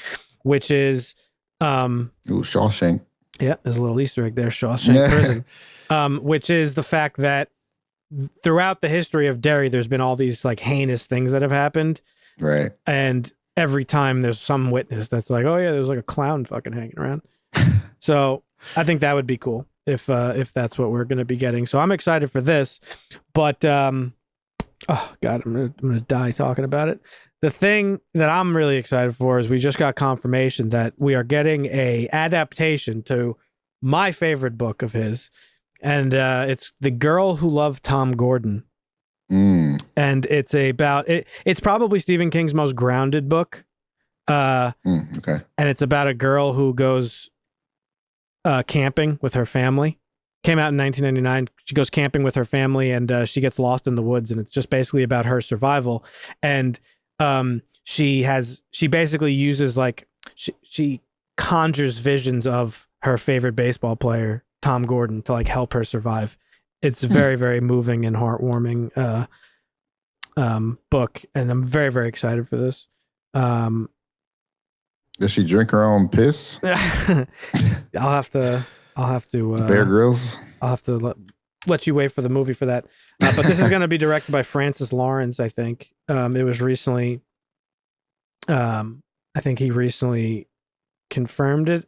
[SPEAKER 2] which is
[SPEAKER 3] Ooh, Shawshank.
[SPEAKER 2] yeah, there's a little Easter egg there, Shawshank Prison, which is the fact that throughout the history of Derry, there's been all these like heinous things that have happened.
[SPEAKER 3] Right.
[SPEAKER 2] And every time there's some witness that's like, oh yeah, there's like a clown fucking hanging around. So I think that would be cool if that's what we're going to be getting. So I'm excited for this, but oh God, I'm gonna die talking about it. The thing that I'm really excited for is we just got confirmation that we are getting a adaptation to my favorite book of his, and it's The Girl Who Loved Tom Gordon. And it's about it. It's probably Stephen King's most grounded book.
[SPEAKER 3] Okay.
[SPEAKER 2] And it's about a girl who goes camping with her family. Came out in 1999. She goes camping with her family, and she gets lost in the woods, and it's just basically about her survival. And she basically uses like she conjures visions of her favorite baseball player, Tom Gordon, to like help her survive. It's very moving and heartwarming book, and I'm very excited for this.
[SPEAKER 3] Does she drink her own piss?
[SPEAKER 2] I'll have to
[SPEAKER 3] Bear Grylls.
[SPEAKER 2] I'll have to let you wait for the movie for that. But this is going to be directed by Francis Lawrence, I think. It was recently, I think he recently confirmed it,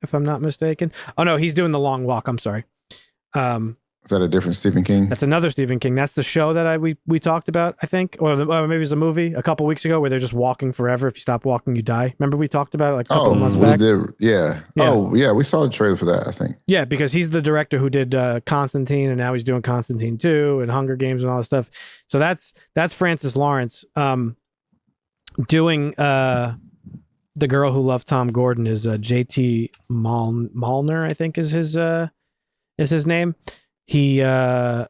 [SPEAKER 2] if I'm not mistaken. Oh no, he's doing The Long Walk. I'm sorry.
[SPEAKER 3] Is that a different Stephen King?
[SPEAKER 2] That's another Stephen King. That's the show that we talked about, I think, or maybe it was a movie a couple weeks ago where they're just walking forever. If you stop walking, you die. Remember we talked about it like a couple of months back?
[SPEAKER 3] Yeah. Oh, yeah. We saw the trailer for that, I think.
[SPEAKER 2] Yeah, because he's the director who did Constantine, and now he's doing Constantine 2 and Hunger Games and all that stuff. So that's Francis Lawrence. Doing The Girl Who Loved Tom Gordon is J.T. Malner, I think is his name. He hasn't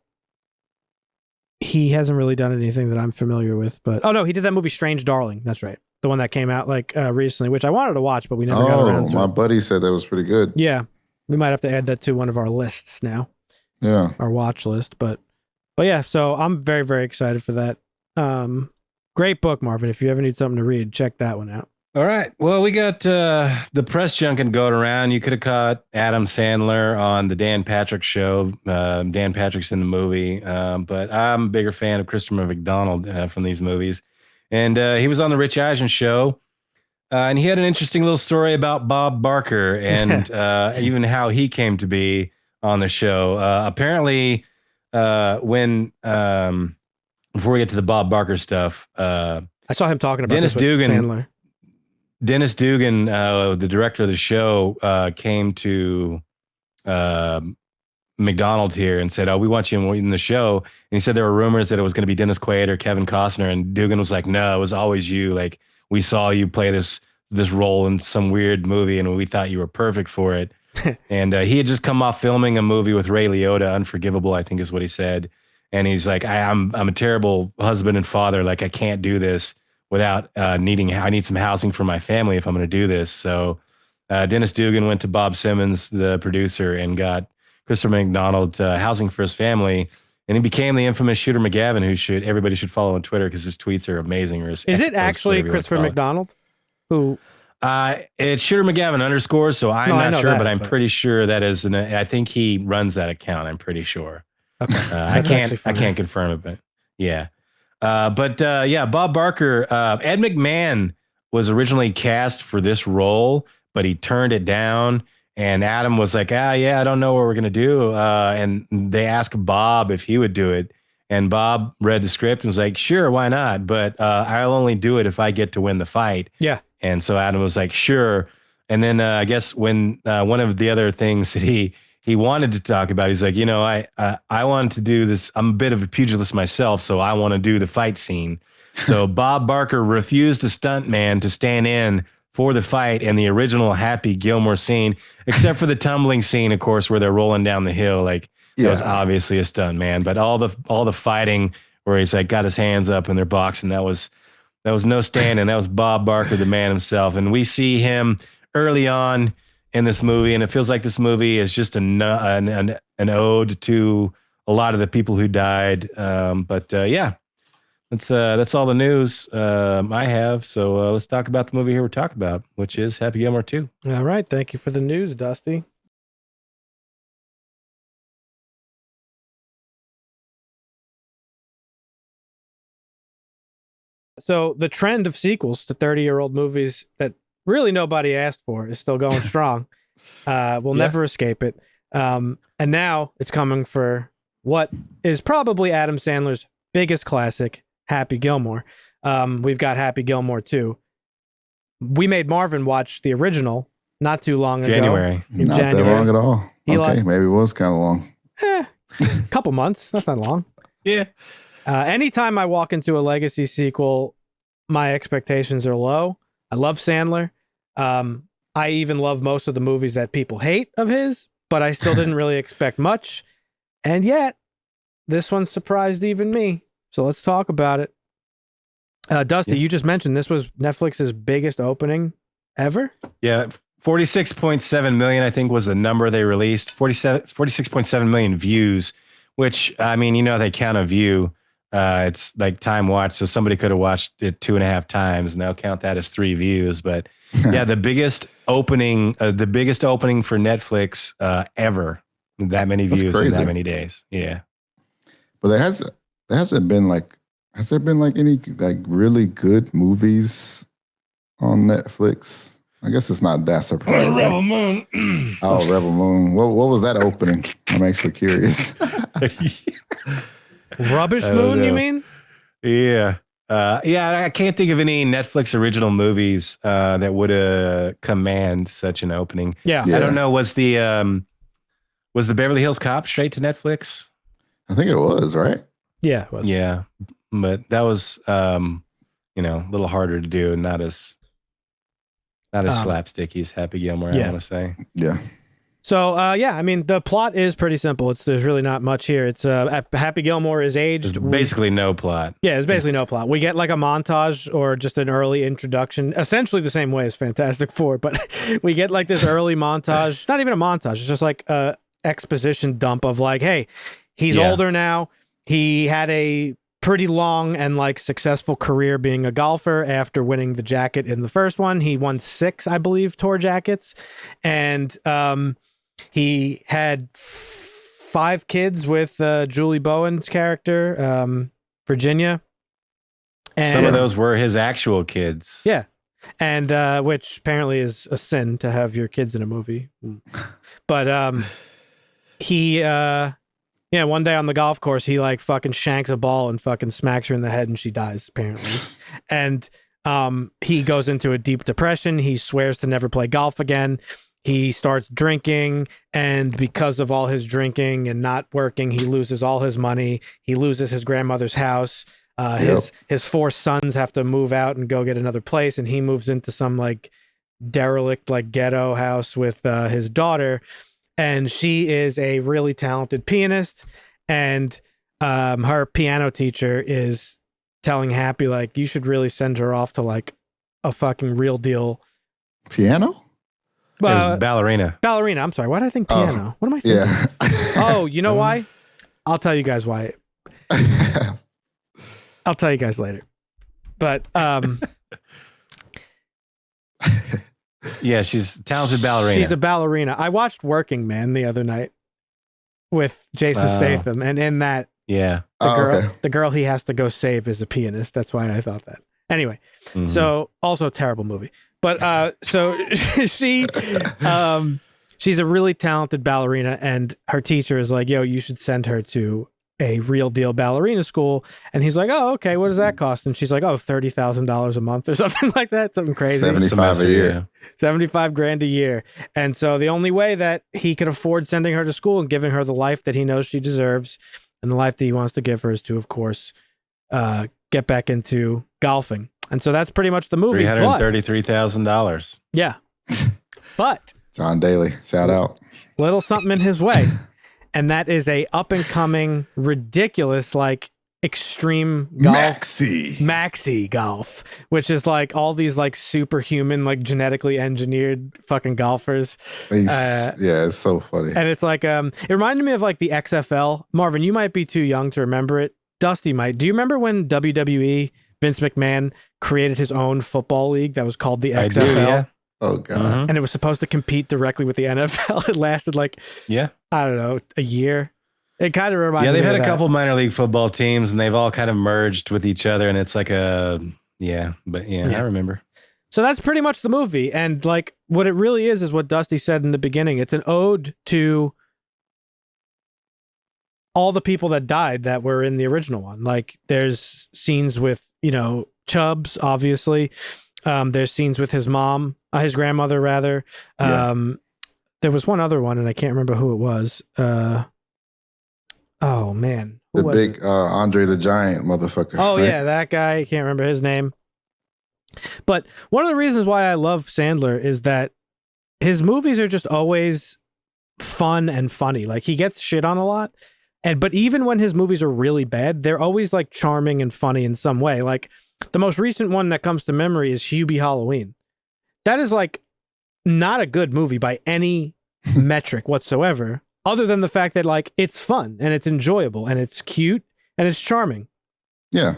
[SPEAKER 2] really done anything that I'm familiar with, but he did that movie Strange Darling. That's right, the one that came out like recently, which I wanted to watch, but we never got around to.
[SPEAKER 3] My buddy said that was pretty good.
[SPEAKER 2] Yeah, we might have to add that to one of our lists now.
[SPEAKER 3] Yeah,
[SPEAKER 2] our watch list, but yeah. So I'm very excited for that. Great book, Marvin. If you ever need something to read, check that one out.
[SPEAKER 4] All right. Well, we got the press junket going around. You could have caught Adam Sandler on the Dan Patrick show. Dan Patrick's in the movie, but I'm a bigger fan of Christopher McDonald from these movies. And he was on the Rich Eisen show, and he had an interesting little story about Bob Barker and even how he came to be on the show. Apparently, when before we get to the Bob Barker stuff,
[SPEAKER 2] I saw him talking about
[SPEAKER 4] Dennis
[SPEAKER 2] this with
[SPEAKER 4] Dugan.
[SPEAKER 2] Sandler.
[SPEAKER 4] Dennis Dugan, the director of the show, came to McDonald here and said, "Oh, we want you in the show." And he said there were rumors that it was going to be Dennis Quaid or Kevin Costner, and Dugan was like, "No, it was always you. Like we saw you play this role in some weird movie, and we thought you were perfect for it." And he had just come off filming a movie with Ray Liotta, Unforgivable, I think is what he said. And he's like, I'm a terrible husband and father. Like I can't do this without I need some housing for my family if I'm going to do this. So Dennis Dugan went to Bob Simmons, the producer, and got Christopher McDonald housing for his family. And he became the infamous Shooter McGavin, who everybody should follow on Twitter because his tweets are amazing.
[SPEAKER 2] Is it actually Christopher McDonald? Who?
[SPEAKER 4] It's Shooter McGavin _. So I'm not sure, but I'm pretty sure that is. I think he runs that account. I'm pretty sure.
[SPEAKER 2] Okay.
[SPEAKER 4] I can't confirm it, but yeah. Bob Barker, Ed McMahon was originally cast for this role, but he turned it down. And Adam was like, yeah, I don't know what we're going to do. And they asked Bob if he would do it. And Bob read the script and was like, sure, why not? But I'll only do it if I get to win the fight.
[SPEAKER 2] Yeah.
[SPEAKER 4] And so Adam was like, sure. And then I guess when one of the other things that he wanted to talk about, he's like, I wanted to do this. I'm a bit of a pugilist myself, so I want to do the fight scene. So Bob Barker refused a stuntman to stand in for the fight in the original Happy Gilmore scene, except for the tumbling scene, of course, where they're rolling down the hill. Like that was obviously a stuntman, but all the fighting where he's like got his hands up and they're boxing, that was no standing. That was Bob Barker, the man himself. And we see him early on in this movie, and it feels like this movie is just an ode to a lot of the people who died. Yeah. That's all the news I have. So let's talk about the movie here we're talking about, which is Happy Gilmore 2.
[SPEAKER 2] All right. Thank you for the news, Dusty. So the trend of sequels to 30-year-old movies that really nobody asked for is still going strong. We'll never escape it. And now it's coming for what is probably Adam Sandler's biggest classic, Happy Gilmore. We've got Happy Gilmore 2. We made Marvin watch the original not too long ago.
[SPEAKER 3] Not that long at all. Maybe it was kind of long.
[SPEAKER 2] Couple months. That's not long.
[SPEAKER 4] Yeah.
[SPEAKER 2] Anytime I walk into a legacy sequel, my expectations are low. I love Sandler. I even love most of the movies that people hate of his, but I still didn't really expect much. And yet, this one surprised even me. So let's talk about it. Dusty, you just mentioned this was Netflix's biggest opening ever?
[SPEAKER 4] Yeah, 46.7 million, I think, was the number they released. 46.7 million views, which, I mean, they count a view. It's like time watched, so somebody could have watched it 2.5 times, and they'll count that as 3 views. But yeah, the biggest opening for Netflix ever. That many views in that many days. Yeah.
[SPEAKER 3] But has there been any like really good movies on Netflix? I guess it's not that surprising.
[SPEAKER 4] Rebel Moon.
[SPEAKER 3] Rebel Moon. What was that opening? I'm actually curious.
[SPEAKER 2] Rubbish Moon, you mean?
[SPEAKER 4] Yeah. I can't think of any Netflix original movies that would command such an opening.
[SPEAKER 2] Yeah.
[SPEAKER 4] I don't know. Was the Beverly Hills Cop straight to Netflix?
[SPEAKER 3] I think it was, right?
[SPEAKER 2] Yeah, it was.
[SPEAKER 4] Yeah. But that was a little harder to do and not as slapsticky as Happy Gilmore, I want to say.
[SPEAKER 3] Yeah.
[SPEAKER 2] So, I mean, the plot is pretty simple. There's really not much here. It's Happy Gilmore is aged.
[SPEAKER 4] There's basically no plot.
[SPEAKER 2] Yeah, there's basically no plot. We get like a montage or just an early introduction, essentially the same way as Fantastic Four, but we get like this early montage, not even a montage. It's just like a exposition dump of like, hey, he's older now. He had a pretty long and like successful career being a golfer after winning the jacket in the first one. He won 6, I believe, tour jackets. And he had 5 kids with Julie Bowen's character, Virginia. And
[SPEAKER 4] some of those were his actual kids.
[SPEAKER 2] Yeah. And which apparently is a sin to have your kids in a movie. But he one day on the golf course, he like fucking shanks a ball and fucking smacks her in the head and she dies, apparently. And he goes into a deep depression. He swears to never play golf again. He starts drinking, and because of all his drinking and not working, he loses all his money. He loses his grandmother's house. His 4 sons have to move out and go get another place, and he moves into some like derelict like ghetto house with his daughter. And she is a really talented pianist, and her piano teacher is telling Happy, like, you should really send her off to like a fucking real deal
[SPEAKER 3] piano.
[SPEAKER 4] It was ballerina.
[SPEAKER 2] Ballerina. I'm sorry. Why did I think piano? What am I thinking?
[SPEAKER 3] Yeah.
[SPEAKER 2] Oh, you know why? I'll tell you guys why. I'll tell you guys later. But
[SPEAKER 4] yeah, she's a talented ballerina.
[SPEAKER 2] She's a ballerina. I watched Working Man the other night with Jason Statham, and in that,
[SPEAKER 4] the
[SPEAKER 2] the girl he has to go save is a pianist. That's why I thought that. Anyway,
[SPEAKER 4] Mhm.
[SPEAKER 2] so also a terrible movie. But so she she's a really talented ballerina, and her teacher is like, yo, you should send her to a real deal ballerina school. And he's like, oh, okay, what does that cost? And she's like, oh, $30,000 a month or something like that. Something crazy.
[SPEAKER 3] 75 a year.
[SPEAKER 2] 75 grand a year. And so the only way that he could afford sending her to school and giving her the life that he knows she deserves and the life that he wants to give her is to, of course, get back into golfing. And so that's pretty much the movie.
[SPEAKER 4] $333,000.
[SPEAKER 2] Yeah. But
[SPEAKER 3] John Daly, shout out.
[SPEAKER 2] little something in his way. And that is a up and coming, ridiculous, like extreme golf. Maxi golf, which is like all these like superhuman, like genetically engineered fucking golfers.
[SPEAKER 3] Yeah, it's so funny.
[SPEAKER 2] And it's like, it reminded me of like the XFL. Marvin, you might be too young to remember it. Dusty might. Do you remember when WWE, Vince McMahon, created his own football league that was called the XFL?
[SPEAKER 4] I do, yeah.
[SPEAKER 3] Oh, God.
[SPEAKER 2] And it was supposed to compete directly with the NFL. It lasted like,
[SPEAKER 4] Yeah.
[SPEAKER 2] I don't know, a year. It kind of reminded me
[SPEAKER 4] they've had
[SPEAKER 2] of
[SPEAKER 4] a
[SPEAKER 2] that.
[SPEAKER 4] couple minor league football teams, and they've all kind of merged with each other, and it's like I remember.
[SPEAKER 2] So that's pretty much the movie. And like what it really is what Dusty said in the beginning. It's an ode to all the people that died that were in the original one. Like there's scenes with, Chubbs, obviously. There's scenes with his mom, his grandmother rather. There was one other one and I can't remember who it was. Oh man.
[SPEAKER 3] The big Andre the Giant motherfucker.
[SPEAKER 2] Oh
[SPEAKER 3] right?
[SPEAKER 2] yeah, that guy. I can't remember his name. But one of the reasons why I love Sandler is that his movies are just always fun and funny. Like he gets shit on a lot. But even when his movies are really bad, they're always like charming and funny in some way. Like the most recent one that comes to memory is Hubie Halloween. That is like not a good movie by any metric whatsoever, other than the fact that like it's fun and it's enjoyable and it's cute and it's charming.
[SPEAKER 3] Yeah.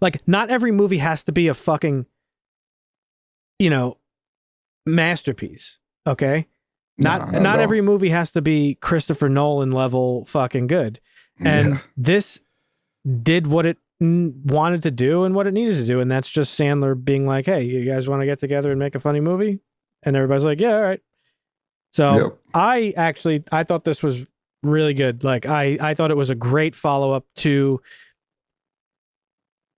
[SPEAKER 2] Like not every movie has to be a fucking, masterpiece. Okay. Not every movie has to be Christopher Nolan level fucking good. And this did what it wanted to do and what it needed to do. And that's just Sandler being like, hey, you guys want to get together and make a funny movie? And everybody's like, yeah, all right. So I thought this was really good. Like I thought it was a great follow-up to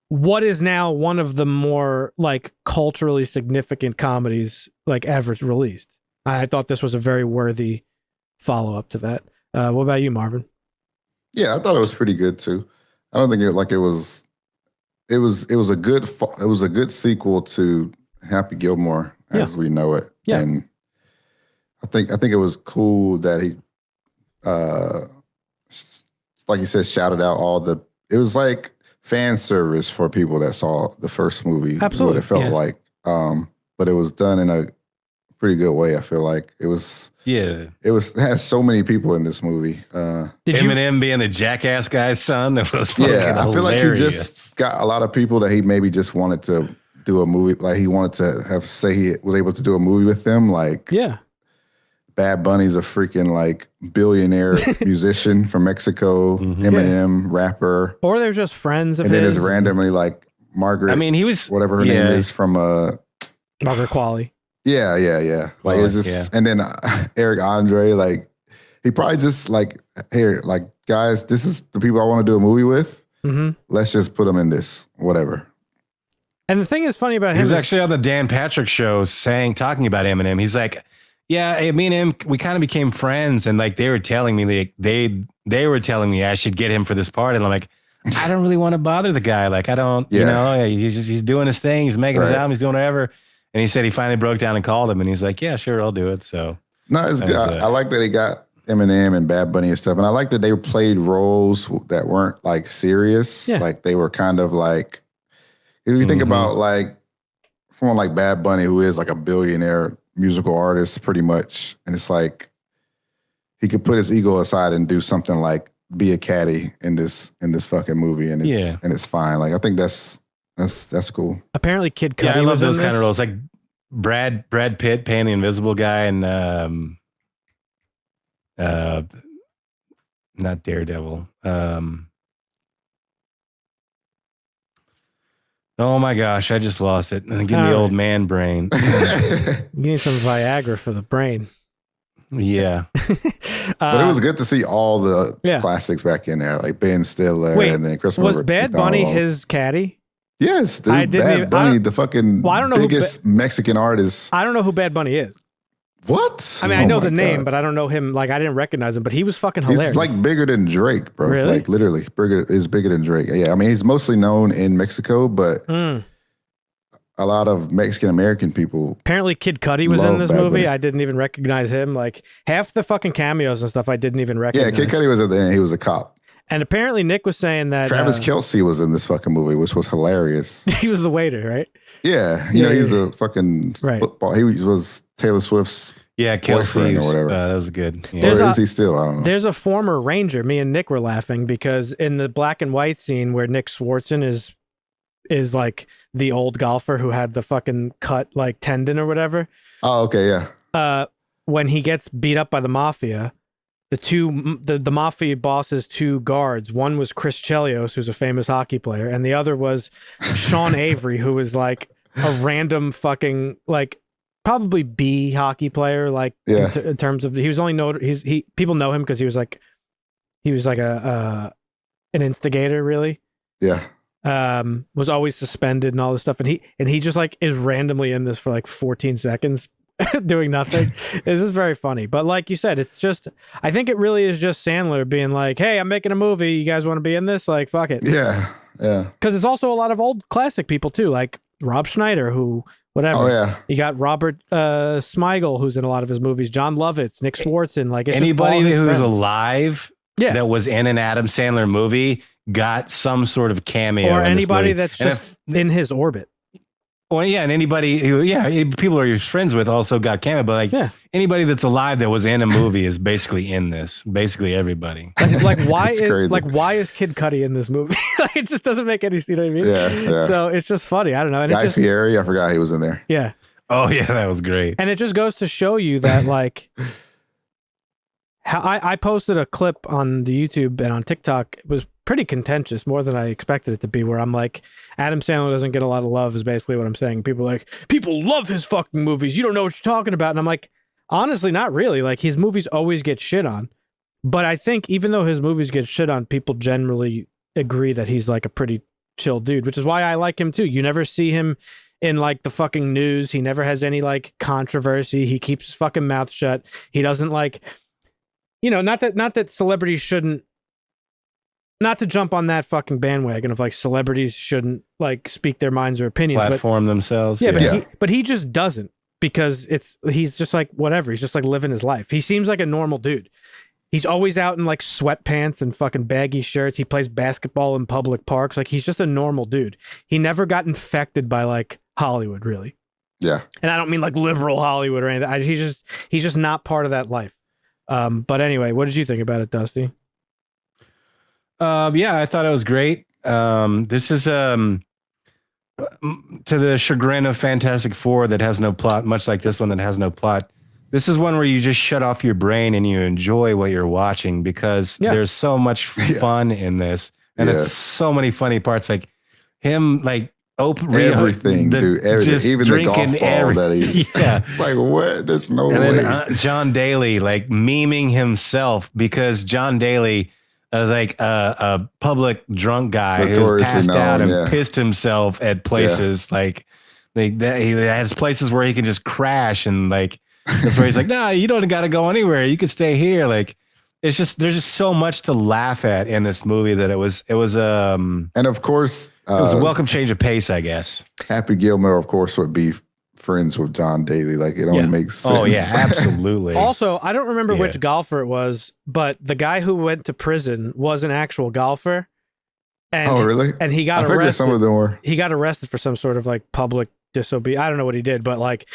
[SPEAKER 2] what is now one of the more like culturally significant comedies like ever released. I thought this was a very worthy follow-up to that. What about you, Marvin?
[SPEAKER 3] Yeah, I thought it was pretty good too. I don't think it was a good sequel to Happy Gilmore as we know it.
[SPEAKER 2] Yeah.
[SPEAKER 3] And I think it was cool that he like you said, shouted out it was like fan service for people that saw the first movie.
[SPEAKER 2] Absolutely.
[SPEAKER 3] What it felt like. But it was done in a pretty good way. I feel like it had so many people in this movie.
[SPEAKER 4] Eminem being the jackass guy's son, that was fucking
[SPEAKER 3] I feel like he
[SPEAKER 4] hilarious.
[SPEAKER 3] just got a lot of people that he maybe just wanted to do a movie. Like he wanted to say he was able to do a movie with them. Like Bad Bunny's a freaking like billionaire musician from Mexico. Eminem rapper,
[SPEAKER 2] or they're just friends of
[SPEAKER 3] and
[SPEAKER 2] his.
[SPEAKER 3] then there's randomly like Margaret.
[SPEAKER 4] I mean, he was
[SPEAKER 3] whatever her name is from
[SPEAKER 2] Margaret Qualley.
[SPEAKER 3] Yeah. Like it's just, and then Eric Andre, like he probably just like, here, like guys, this is the people I want to do a movie with. Let's just put them in this, whatever.
[SPEAKER 2] And the thing is funny about him,
[SPEAKER 4] he was actually on the Dan Patrick show talking about Eminem. He's like, yeah, me and him, we kind of became friends, and like they were telling me they were telling me I should get him for this part, and I'm like, I don't really want to bother the guy. Like I don't, he's doing his thing, he's making his album, he's doing whatever. And he said he finally broke down and called him, and he's like, yeah, sure, I'll do it. So
[SPEAKER 3] no, it's good. I like that he got Eminem and Bad Bunny and stuff, and I like that they played roles that weren't like serious. Like they were kind of like, if you think about like someone like Bad Bunny, who is like a billionaire musical artist pretty much, and it's like he could put his ego aside and do something like be a caddy in this fucking movie, and it's fine. Like I think that's cool.
[SPEAKER 2] Apparently Kid Cudi
[SPEAKER 4] I love
[SPEAKER 2] was in
[SPEAKER 4] those kind
[SPEAKER 2] this.
[SPEAKER 4] of roles, like Brad Pitt playing the invisible guy, and not Daredevil. Oh my gosh, I just lost it. I'm getting the old man brain.
[SPEAKER 2] You need some Viagra for the brain.
[SPEAKER 4] Yeah.
[SPEAKER 3] But it was good to see all the classics back in there, like Ben Stiller and then Christopher
[SPEAKER 2] Was Bad Bunny
[SPEAKER 3] McDonald.
[SPEAKER 2] his caddy?
[SPEAKER 3] Yes, dude. Bad Bunny, the fucking biggest Mexican artist.
[SPEAKER 2] I don't know who Bad Bunny is.
[SPEAKER 3] What?
[SPEAKER 2] I mean, I know the name, but I don't know him. Like, I didn't recognize him, but he was fucking hilarious.
[SPEAKER 3] He's like bigger than Drake, bro.
[SPEAKER 2] Really?
[SPEAKER 3] Like literally, bigger than Drake. Yeah, I mean, he's mostly known in Mexico, but a lot of Mexican American people.
[SPEAKER 2] Apparently, Kid Cudi was in this movie. I didn't even recognize him. Like half the fucking cameos and stuff, I didn't even recognize.
[SPEAKER 3] Yeah, Kid Cudi was at the end. He was a cop.
[SPEAKER 2] And apparently, Nick was saying that
[SPEAKER 3] Travis Kelce was in this fucking movie, which was hilarious.
[SPEAKER 2] He was the waiter, right?
[SPEAKER 3] Yeah, you know, he's a fucking football. He was Taylor Swift's.
[SPEAKER 4] Yeah,
[SPEAKER 3] boyfriend or whatever.
[SPEAKER 4] That was good. Yeah.
[SPEAKER 3] Or is he still? I don't know.
[SPEAKER 2] There's a former Ranger. Me and Nick were laughing because in the black and white scene where Nick Swartzen is like the old golfer who had the fucking cut like tendon or whatever.
[SPEAKER 3] Oh, okay, yeah.
[SPEAKER 2] When he gets beat up by the mafia, the mafia boss's two guards. One was Chris Chelios, who's a famous hockey player, and the other was Sean Avery, who was like a random fucking like. Probably B hockey player, like in terms of he was only known. People know him because he was like an instigator, really.
[SPEAKER 3] Yeah.
[SPEAKER 2] Was always suspended and all this stuff, and he just like is randomly in this for like 14 seconds, doing nothing. This is very funny, but like you said, it's just I think it really is just Sandler being like, "Hey, I'm making a movie. You guys want to be in this? Like, fuck it."
[SPEAKER 3] Yeah, yeah.
[SPEAKER 2] Because it's also a lot of old classic people too, like Rob Schneider, who. Whatever.
[SPEAKER 3] Oh yeah.
[SPEAKER 2] You got Robert Smigel, who's in a lot of his movies. John Lovitz, Nick Swartzen. Like it's
[SPEAKER 4] anybody who's
[SPEAKER 2] friends.
[SPEAKER 4] Alive that was in an Adam Sandler movie got some sort of cameo.
[SPEAKER 2] Or anybody that's just in his orbit.
[SPEAKER 4] Or and anybody who people are your friends with also got cameo. But like anybody that's alive that was in a movie is basically in this. Basically everybody.
[SPEAKER 2] Like why is Kid Cudi in this movie? It just doesn't make any sense. You know what I mean?
[SPEAKER 3] Yeah.
[SPEAKER 2] So it's just funny. I don't know. And
[SPEAKER 3] Guy Fieri, I forgot he was in there.
[SPEAKER 2] Yeah.
[SPEAKER 4] Oh yeah, that was great.
[SPEAKER 2] And it just goes to show you that like how I posted a clip on the YouTube and on TikTok. It was pretty contentious, more than I expected it to be, where I'm like, Adam Sandler doesn't get a lot of love is basically what I'm saying. People are like, people love his fucking movies. You don't know what you're talking about. And I'm like, honestly, not really. Like his movies always get shit on. But I think even though his movies get shit on, people generally agree that he's like a pretty chill dude, which is why I like him too. You never see him in like the fucking news. He never has any like controversy. He keeps his fucking mouth shut. He doesn't like, you know, not that celebrities shouldn't, not to jump on that fucking bandwagon of like celebrities shouldn't like speak their minds or opinions,
[SPEAKER 4] platform themselves.
[SPEAKER 2] Yeah, but he just doesn't, because he's just like whatever. He's just like living his life. He seems like a normal dude. He's always out in like sweatpants and fucking baggy shirts. He plays basketball in public parks. Like he's just a normal dude. He never got infected by like Hollywood, really.
[SPEAKER 3] Yeah.
[SPEAKER 2] And I don't mean like liberal Hollywood or anything. He's just not part of that life. But anyway, what did you think about it, Dusty?
[SPEAKER 4] Yeah, I thought it was great. This is to the chagrin of Fantastic Four that has no plot, much like this one that has no plot. This is one where you just shut off your brain and you enjoy what you're watching, because there's so much fun in this, and it's so many funny parts, like him like
[SPEAKER 3] everything, dude. Everything, even the golf ball that he. Yeah, it's like what? There's no way.
[SPEAKER 4] Then, John Daly like memeing himself, because John Daly is like a public drunk guy who's passed out and pissed himself at places like he has places where he can just crash, and like that's where he's like, nah, you don't got to go anywhere. You can stay here. Like it's just there's just so much to laugh at in this movie that it was
[SPEAKER 3] and of course
[SPEAKER 4] it was a welcome change of pace, I guess.
[SPEAKER 3] Happy Gilmore, of course, would be friends with John Daly. Like it only makes sense.
[SPEAKER 4] Oh yeah, absolutely.
[SPEAKER 2] Also, I don't remember which golfer it was, but the guy who went to prison was an actual golfer. And,
[SPEAKER 3] oh really?
[SPEAKER 2] And he got
[SPEAKER 3] arrested. Some of them were.
[SPEAKER 2] He got arrested for some sort of like public disobedience. I don't know what he did, but like,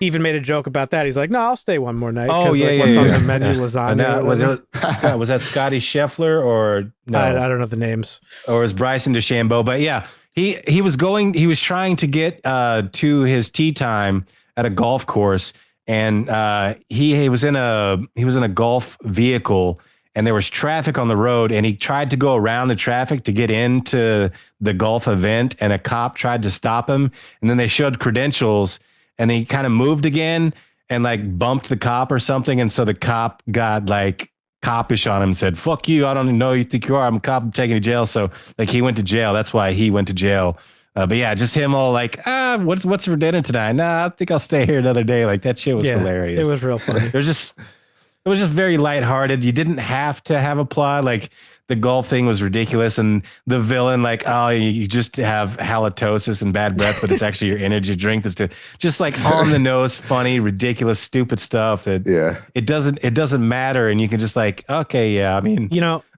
[SPEAKER 2] even made a joke about that. He's like, "No, I'll stay one more night."
[SPEAKER 4] Oh yeah,
[SPEAKER 2] what's on the menu? Lasagna.
[SPEAKER 4] Was that Scotty Scheffler or no?
[SPEAKER 2] I don't know the names.
[SPEAKER 4] Or was Bryson DeChambeau? But yeah, he was trying to get to his tee time at a golf course, and he was in a golf vehicle, and there was traffic on the road, and he tried to go around the traffic to get into the golf event, and a cop tried to stop him, and then they showed credentials, and he kind of moved again and like bumped the cop or something, and so the cop got like copish on him and said, "Fuck you, I don't even know who you think you are. I'm a cop, I'm taking you to jail." So like he went to jail. That's why he went to jail. But yeah, just him all like, what's for dinner tonight? Nah, I think I'll stay here another day. Like that shit was hilarious.
[SPEAKER 2] It was real funny.
[SPEAKER 4] It was just very lighthearted. You didn't have to have a plot. Like the golf thing was ridiculous, and the villain, like, oh, you just have halitosis and bad breath, but it's actually your energy drink that's just like on the nose, funny, ridiculous, stupid stuff that it doesn't matter, and you can just like, okay, yeah, I mean,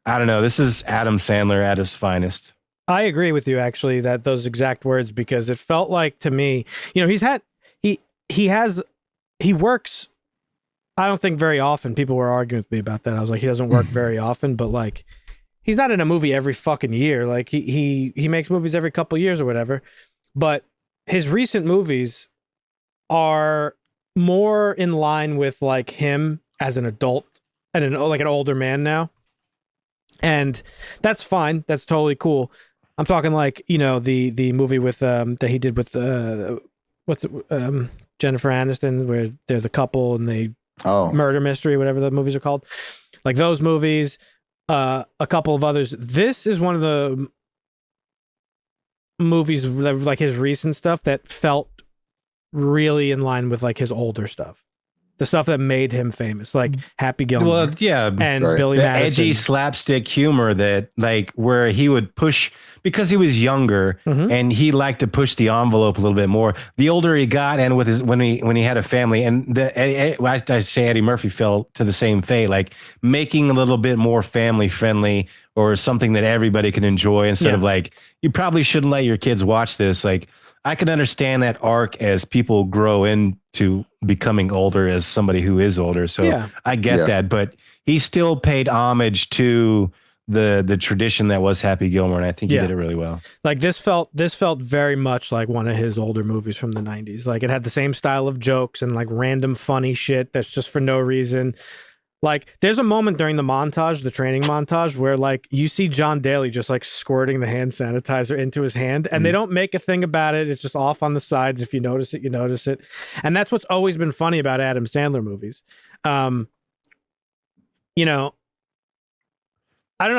[SPEAKER 4] I don't know. This is Adam Sandler at his finest.
[SPEAKER 2] I agree with you actually that those exact words, because it felt like to me, he works. I don't think very often. People were arguing with me about that. I was like, he doesn't work very often, but like, he's not in a movie every fucking year. Like he makes movies every couple years or whatever. But his recent movies are more in line with like him as an adult and like an older man now. And that's fine. That's totally cool. I'm talking like, the movie with that he did with Jennifer Aniston, where they're the couple and they murder mystery, whatever the movies are called. Like those movies, a couple of others. This is one of the movies, like his recent stuff, that felt really in line with like his older stuff. The stuff that made him famous, like Happy Gilmore.
[SPEAKER 4] Well, yeah,
[SPEAKER 2] and Billy Madison.
[SPEAKER 4] Edgy slapstick humor that, like, where he would push because he was younger and he liked to push the envelope a little bit more. The older he got, and with his when he had a family, and I say Eddie Murphy fell to the same fate, like making a little bit more family friendly or something that everybody can enjoy instead of like, you probably shouldn't let your kids watch this. Like, I can understand that arc as people grow into becoming older as somebody who is older. So I get that, but he still paid homage to the tradition that was Happy Gilmore, and I think he did it really well. Like
[SPEAKER 2] this felt very much like one of his older movies from the 90s. Like it had the same style of jokes and like random funny shit that's just for no reason. Like there's a moment during the montage, the training montage, where like you see John Daly just like squirting the hand sanitizer into his hand, and they don't make a thing about it. It's just off on the side. If you notice it, you notice it. And that's what's always been funny about Adam Sandler movies. I don't know.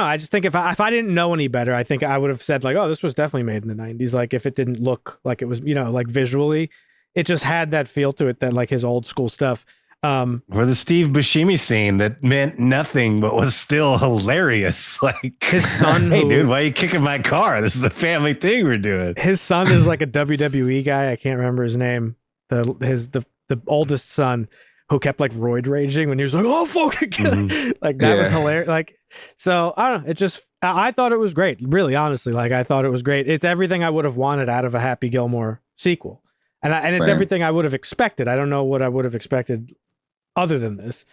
[SPEAKER 2] I just think if I didn't know any better, I think I would have said like, oh, this was definitely made in the 90s. Like if it didn't look like it was, like visually, it just had that feel to it that like his old school stuff.
[SPEAKER 4] Or the Steve Buscemi scene that meant nothing but was still hilarious. Like
[SPEAKER 2] his son,
[SPEAKER 4] hey dude, why are you kicking my car? This is a family thing we're doing.
[SPEAKER 2] His son is like a WWE guy. I can't remember his name. The oldest son who kept like roid raging when he was like, oh fucking like that was hilarious. Like, so I don't know. It just, I thought it was great. Really, honestly, like I thought it was great. It's everything I would have wanted out of a Happy Gilmore sequel. And it's everything I would have expected. I don't know what I would have expected other than this.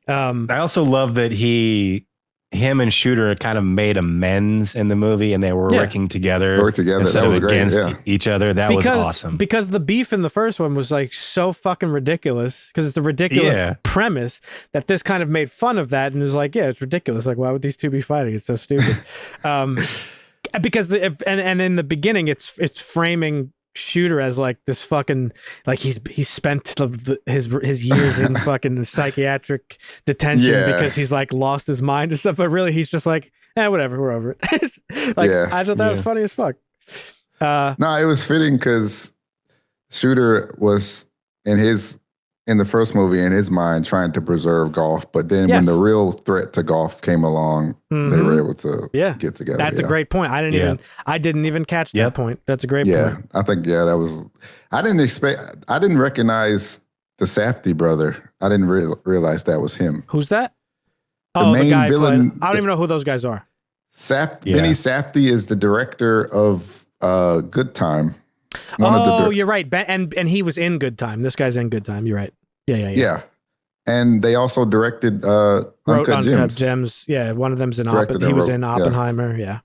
[SPEAKER 4] I also love that him and Shooter kind of made amends in the movie, and they were working together.
[SPEAKER 3] That was great.
[SPEAKER 4] Against each other. That was awesome.
[SPEAKER 2] Because the beef in the first one was like so fucking ridiculous, because it's a ridiculous premise that this kind of made fun of that, and it was like, yeah, it's ridiculous. Like, why would these two be fighting? It's so stupid. Because and in the beginning, it's framing Shooter as like this fucking, like he's spent his years in fucking psychiatric detention because he's like lost his mind and stuff, but really he's just like, whatever, we're over it. Like I thought that was funny as fuck.
[SPEAKER 3] No, it was fitting because Shooter was in the first movie, in his mind, trying to preserve golf, but then when the real threat to golf came along, they were able to get together.
[SPEAKER 2] That's a great point. I didn't even catch that point. That's a great point.
[SPEAKER 3] Yeah, I think that was. I didn't recognize the Safdie brother. I didn't realize that was him.
[SPEAKER 2] Who's that?
[SPEAKER 3] The main
[SPEAKER 2] guy
[SPEAKER 3] villain.
[SPEAKER 2] I don't even know who those guys are.
[SPEAKER 3] Benny Safdie is the director of Good Time.
[SPEAKER 2] You're right. And he was in Good Time. This guy's in Good Time. You're right. Yeah.
[SPEAKER 3] And they also directed Uncut
[SPEAKER 2] Gems. Yeah, one of them's in Oppenheimer. He was in Oppenheimer. Yeah.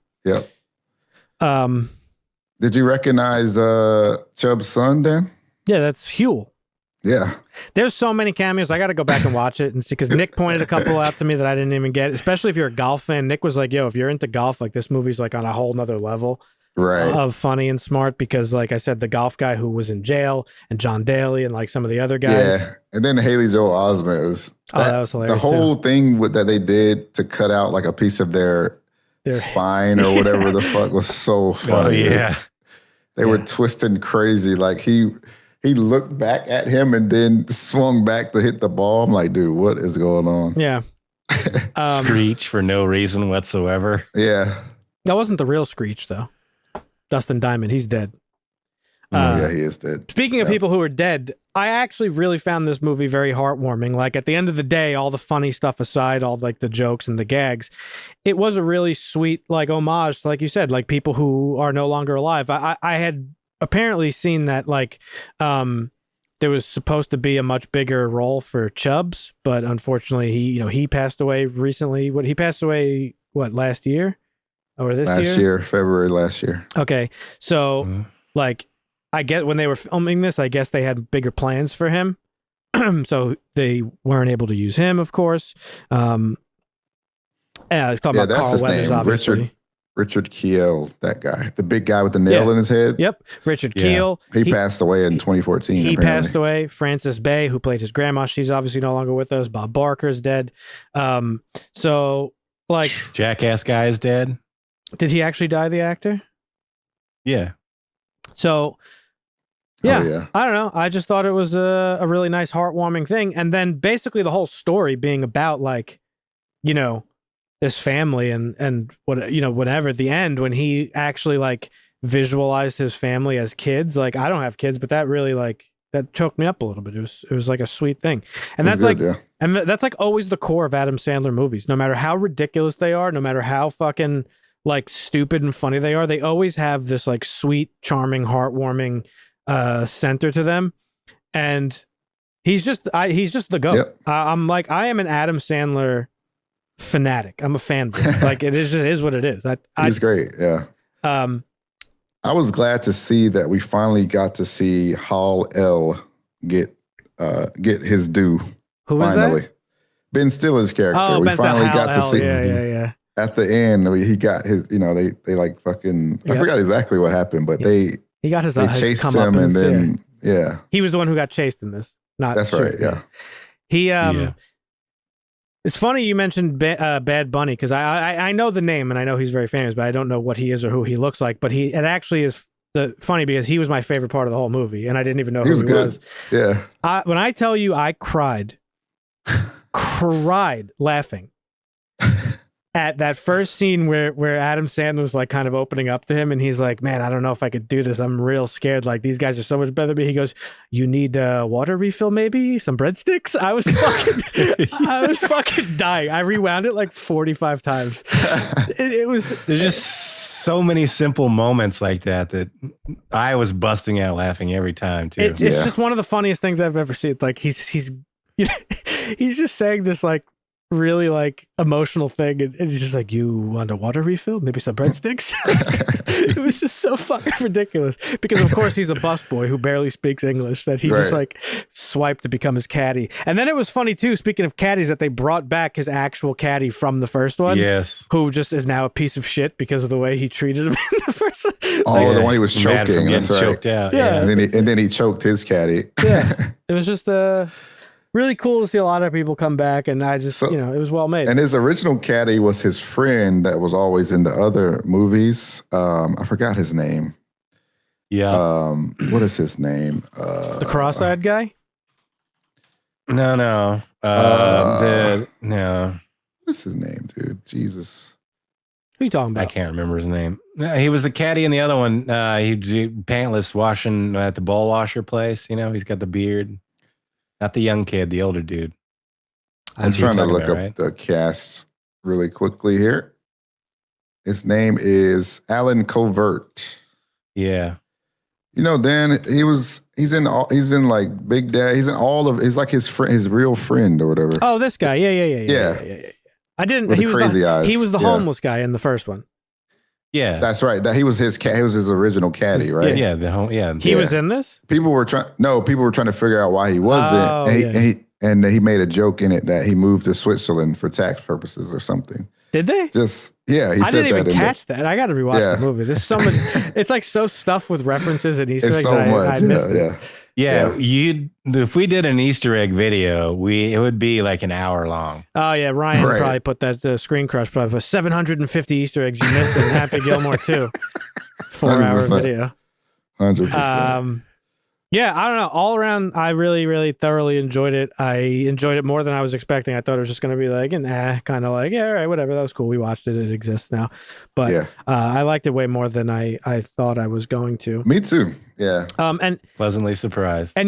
[SPEAKER 3] Did you recognize Chubb's son, Dan?
[SPEAKER 2] Yeah, that's Huel.
[SPEAKER 3] Yeah.
[SPEAKER 2] There's so many cameos. I got to go back and watch it and see, because Nick pointed a couple out to me that I didn't even get, especially if you're a golf fan. Nick was like, yo, if you're into golf, like this movie's like on a whole nother level
[SPEAKER 3] Right.
[SPEAKER 2] of funny and smart, because like I said, the golf guy who was in jail and John Daly and like some of the other guys.
[SPEAKER 3] Yeah. And then Haley Joel Osment was,
[SPEAKER 2] that was hilarious.
[SPEAKER 3] The whole thing that they did to cut out like a piece of their spine or whatever the fuck was so funny.
[SPEAKER 4] Oh, yeah.
[SPEAKER 3] They were twisting crazy. Like he looked back at him and then swung back to hit the ball. I'm like, dude, what is going on?
[SPEAKER 2] Yeah.
[SPEAKER 4] Screech for no reason whatsoever.
[SPEAKER 3] Yeah.
[SPEAKER 2] That wasn't the real Screech, though. Dustin Diamond, he's dead.
[SPEAKER 3] Yeah, he is dead.
[SPEAKER 2] Speaking of people who are dead, I actually really found this movie very heartwarming. Like at the end of the day, all the funny stuff aside, all like the jokes and the gags, it was a really sweet like homage to, like you said, like people who are no longer alive. I had apparently seen that like there was supposed to be a much bigger role for Chubbs, but unfortunately he passed away recently. He passed away last year or this
[SPEAKER 3] last year? February last year.
[SPEAKER 2] Okay, so like. I get when they were filming this, I guess they had bigger plans for him. So they weren't able to use him, of course. Talking about
[SPEAKER 3] that's
[SPEAKER 2] Carl
[SPEAKER 3] his
[SPEAKER 2] Weathers,
[SPEAKER 3] name.
[SPEAKER 2] obviously.
[SPEAKER 3] Richard Kiel, that guy. The big guy with the nail in his head.
[SPEAKER 2] Yep. Richard Kiel.
[SPEAKER 3] He passed away in 2014.
[SPEAKER 2] He
[SPEAKER 3] apparently.
[SPEAKER 2] passed away. Frances Bay, who played his grandma, she's obviously no longer with us. Bob Barker's dead. So like
[SPEAKER 4] Jackass guy is dead.
[SPEAKER 2] Did he actually die, the actor?
[SPEAKER 4] Yeah.
[SPEAKER 2] So yeah,
[SPEAKER 3] yeah,
[SPEAKER 2] I don't know. I just thought it was a really nice, heartwarming thing. And then basically the whole story being about like, this family and whatever at the end when he actually like visualized his family as kids. Like I don't have kids, but that really like that choked me up a little bit. It was like a sweet thing. And that's good, like, and that's like always the core of Adam Sandler movies, no matter how ridiculous they are, no matter how fucking like stupid and funny they are, they always have this like sweet, charming, heartwarming center to them, and he's just the GOAT. Yep. I'm like, I am an Adam Sandler fanatic. I'm a fanboy. Like it is what it is.
[SPEAKER 3] He's great. Yeah. I was glad to see that we finally got to see Hall L get his due.
[SPEAKER 2] Who was
[SPEAKER 3] finally
[SPEAKER 2] that?
[SPEAKER 3] Ben Stiller's character.
[SPEAKER 2] Oh,
[SPEAKER 3] we finally got to see.
[SPEAKER 2] Yeah.
[SPEAKER 3] At the end, he got his. They like fucking. I forgot exactly what happened, but they
[SPEAKER 2] got his.
[SPEAKER 3] They chased him, and then
[SPEAKER 2] he was the one who got chased in this.
[SPEAKER 3] That's right. Yeah.
[SPEAKER 2] He It's funny you mentioned Bad Bunny, because I know the name and I know he's very famous, but I don't know what he is or who he looks like. But it actually is funny because he was my favorite part of the whole movie, and I didn't even know who he was.
[SPEAKER 3] Yeah.
[SPEAKER 2] When I tell you I cried laughing at that first scene where Adam Sandler was like kind of opening up to him, and he's like, man, I don't know if I could do this. I'm real scared. Like these guys are so much better than me. He goes, you need a water refill, maybe some breadsticks. I was fucking dying. I rewound it like 45 times. There's
[SPEAKER 4] just so many simple moments like that I was busting out laughing every time too.
[SPEAKER 2] It's just one of the funniest things I've ever seen. Like he's he's just saying this like really like emotional thing, and he's just like, you want a water refill, maybe some breadsticks. It was just so fucking ridiculous, because of course he's a busboy who barely speaks English, that he just like swiped to become his caddy. And then it was funny too, speaking of caddies, that they brought back his actual caddy from the first one, who just is now a piece of shit because of the way he treated him in the first one.
[SPEAKER 3] The one he was choking. That's right.
[SPEAKER 4] Choked out.
[SPEAKER 3] And then he choked his caddy.
[SPEAKER 2] It was just really cool to see a lot of people come back, and I just, it was well made.
[SPEAKER 3] And his original caddy was his friend that was always in the other movies. I forgot his name.
[SPEAKER 4] Yeah.
[SPEAKER 3] What is his name?
[SPEAKER 2] The cross-eyed guy?
[SPEAKER 4] No. No.
[SPEAKER 3] What's his name, dude? Jesus.
[SPEAKER 2] Who are you talking about?
[SPEAKER 4] I can't remember his name. No, he was the caddy in the other one. He's pantless washing at the ball washer place. He's got the beard. Not the young kid, the older dude.
[SPEAKER 3] I'm trying to look up the cast really quickly here. His name is Alan Covert.
[SPEAKER 4] Yeah.
[SPEAKER 3] Dan, he's in like Big Dad. He's in all of, he's like his friend, his real friend or whatever.
[SPEAKER 2] Oh, this guy. Yeah. I didn't.
[SPEAKER 3] With
[SPEAKER 2] he
[SPEAKER 3] the
[SPEAKER 2] was
[SPEAKER 3] crazy eyes.
[SPEAKER 2] He was the homeless guy in the first one.
[SPEAKER 4] Yeah.
[SPEAKER 3] That's right. That he was his cat. He was his original caddy, right?
[SPEAKER 4] Yeah.
[SPEAKER 2] He was in this?
[SPEAKER 3] People were trying to figure out why he wasn't.
[SPEAKER 2] Oh,
[SPEAKER 3] and he made a joke in it that he moved to Switzerland for tax purposes or something.
[SPEAKER 2] Did they?
[SPEAKER 3] He
[SPEAKER 2] I
[SPEAKER 3] said
[SPEAKER 2] didn't even
[SPEAKER 3] that
[SPEAKER 2] catch that. I got to rewatch the movie. There's so much. It's like so stuffed with references and Easter eggs.
[SPEAKER 3] It's so much.
[SPEAKER 2] I missed it.
[SPEAKER 4] Yeah, if we did an Easter egg video, it would be like an hour long.
[SPEAKER 2] Oh yeah, Ryan probably put that Screen Crush probably put 750 Easter eggs you missed in Happy Gilmore too. 4-hour video.
[SPEAKER 3] 100%.
[SPEAKER 2] Yeah, I don't know. All around, I really, really thoroughly enjoyed it. I enjoyed it more than I was expecting. I thought it was just going to be like, kind of like, all right, whatever. That was cool. We watched it. It exists now. But I liked it way more than I thought I was going to.
[SPEAKER 3] Me too. Yeah.
[SPEAKER 2] And
[SPEAKER 4] pleasantly surprised.
[SPEAKER 2] And,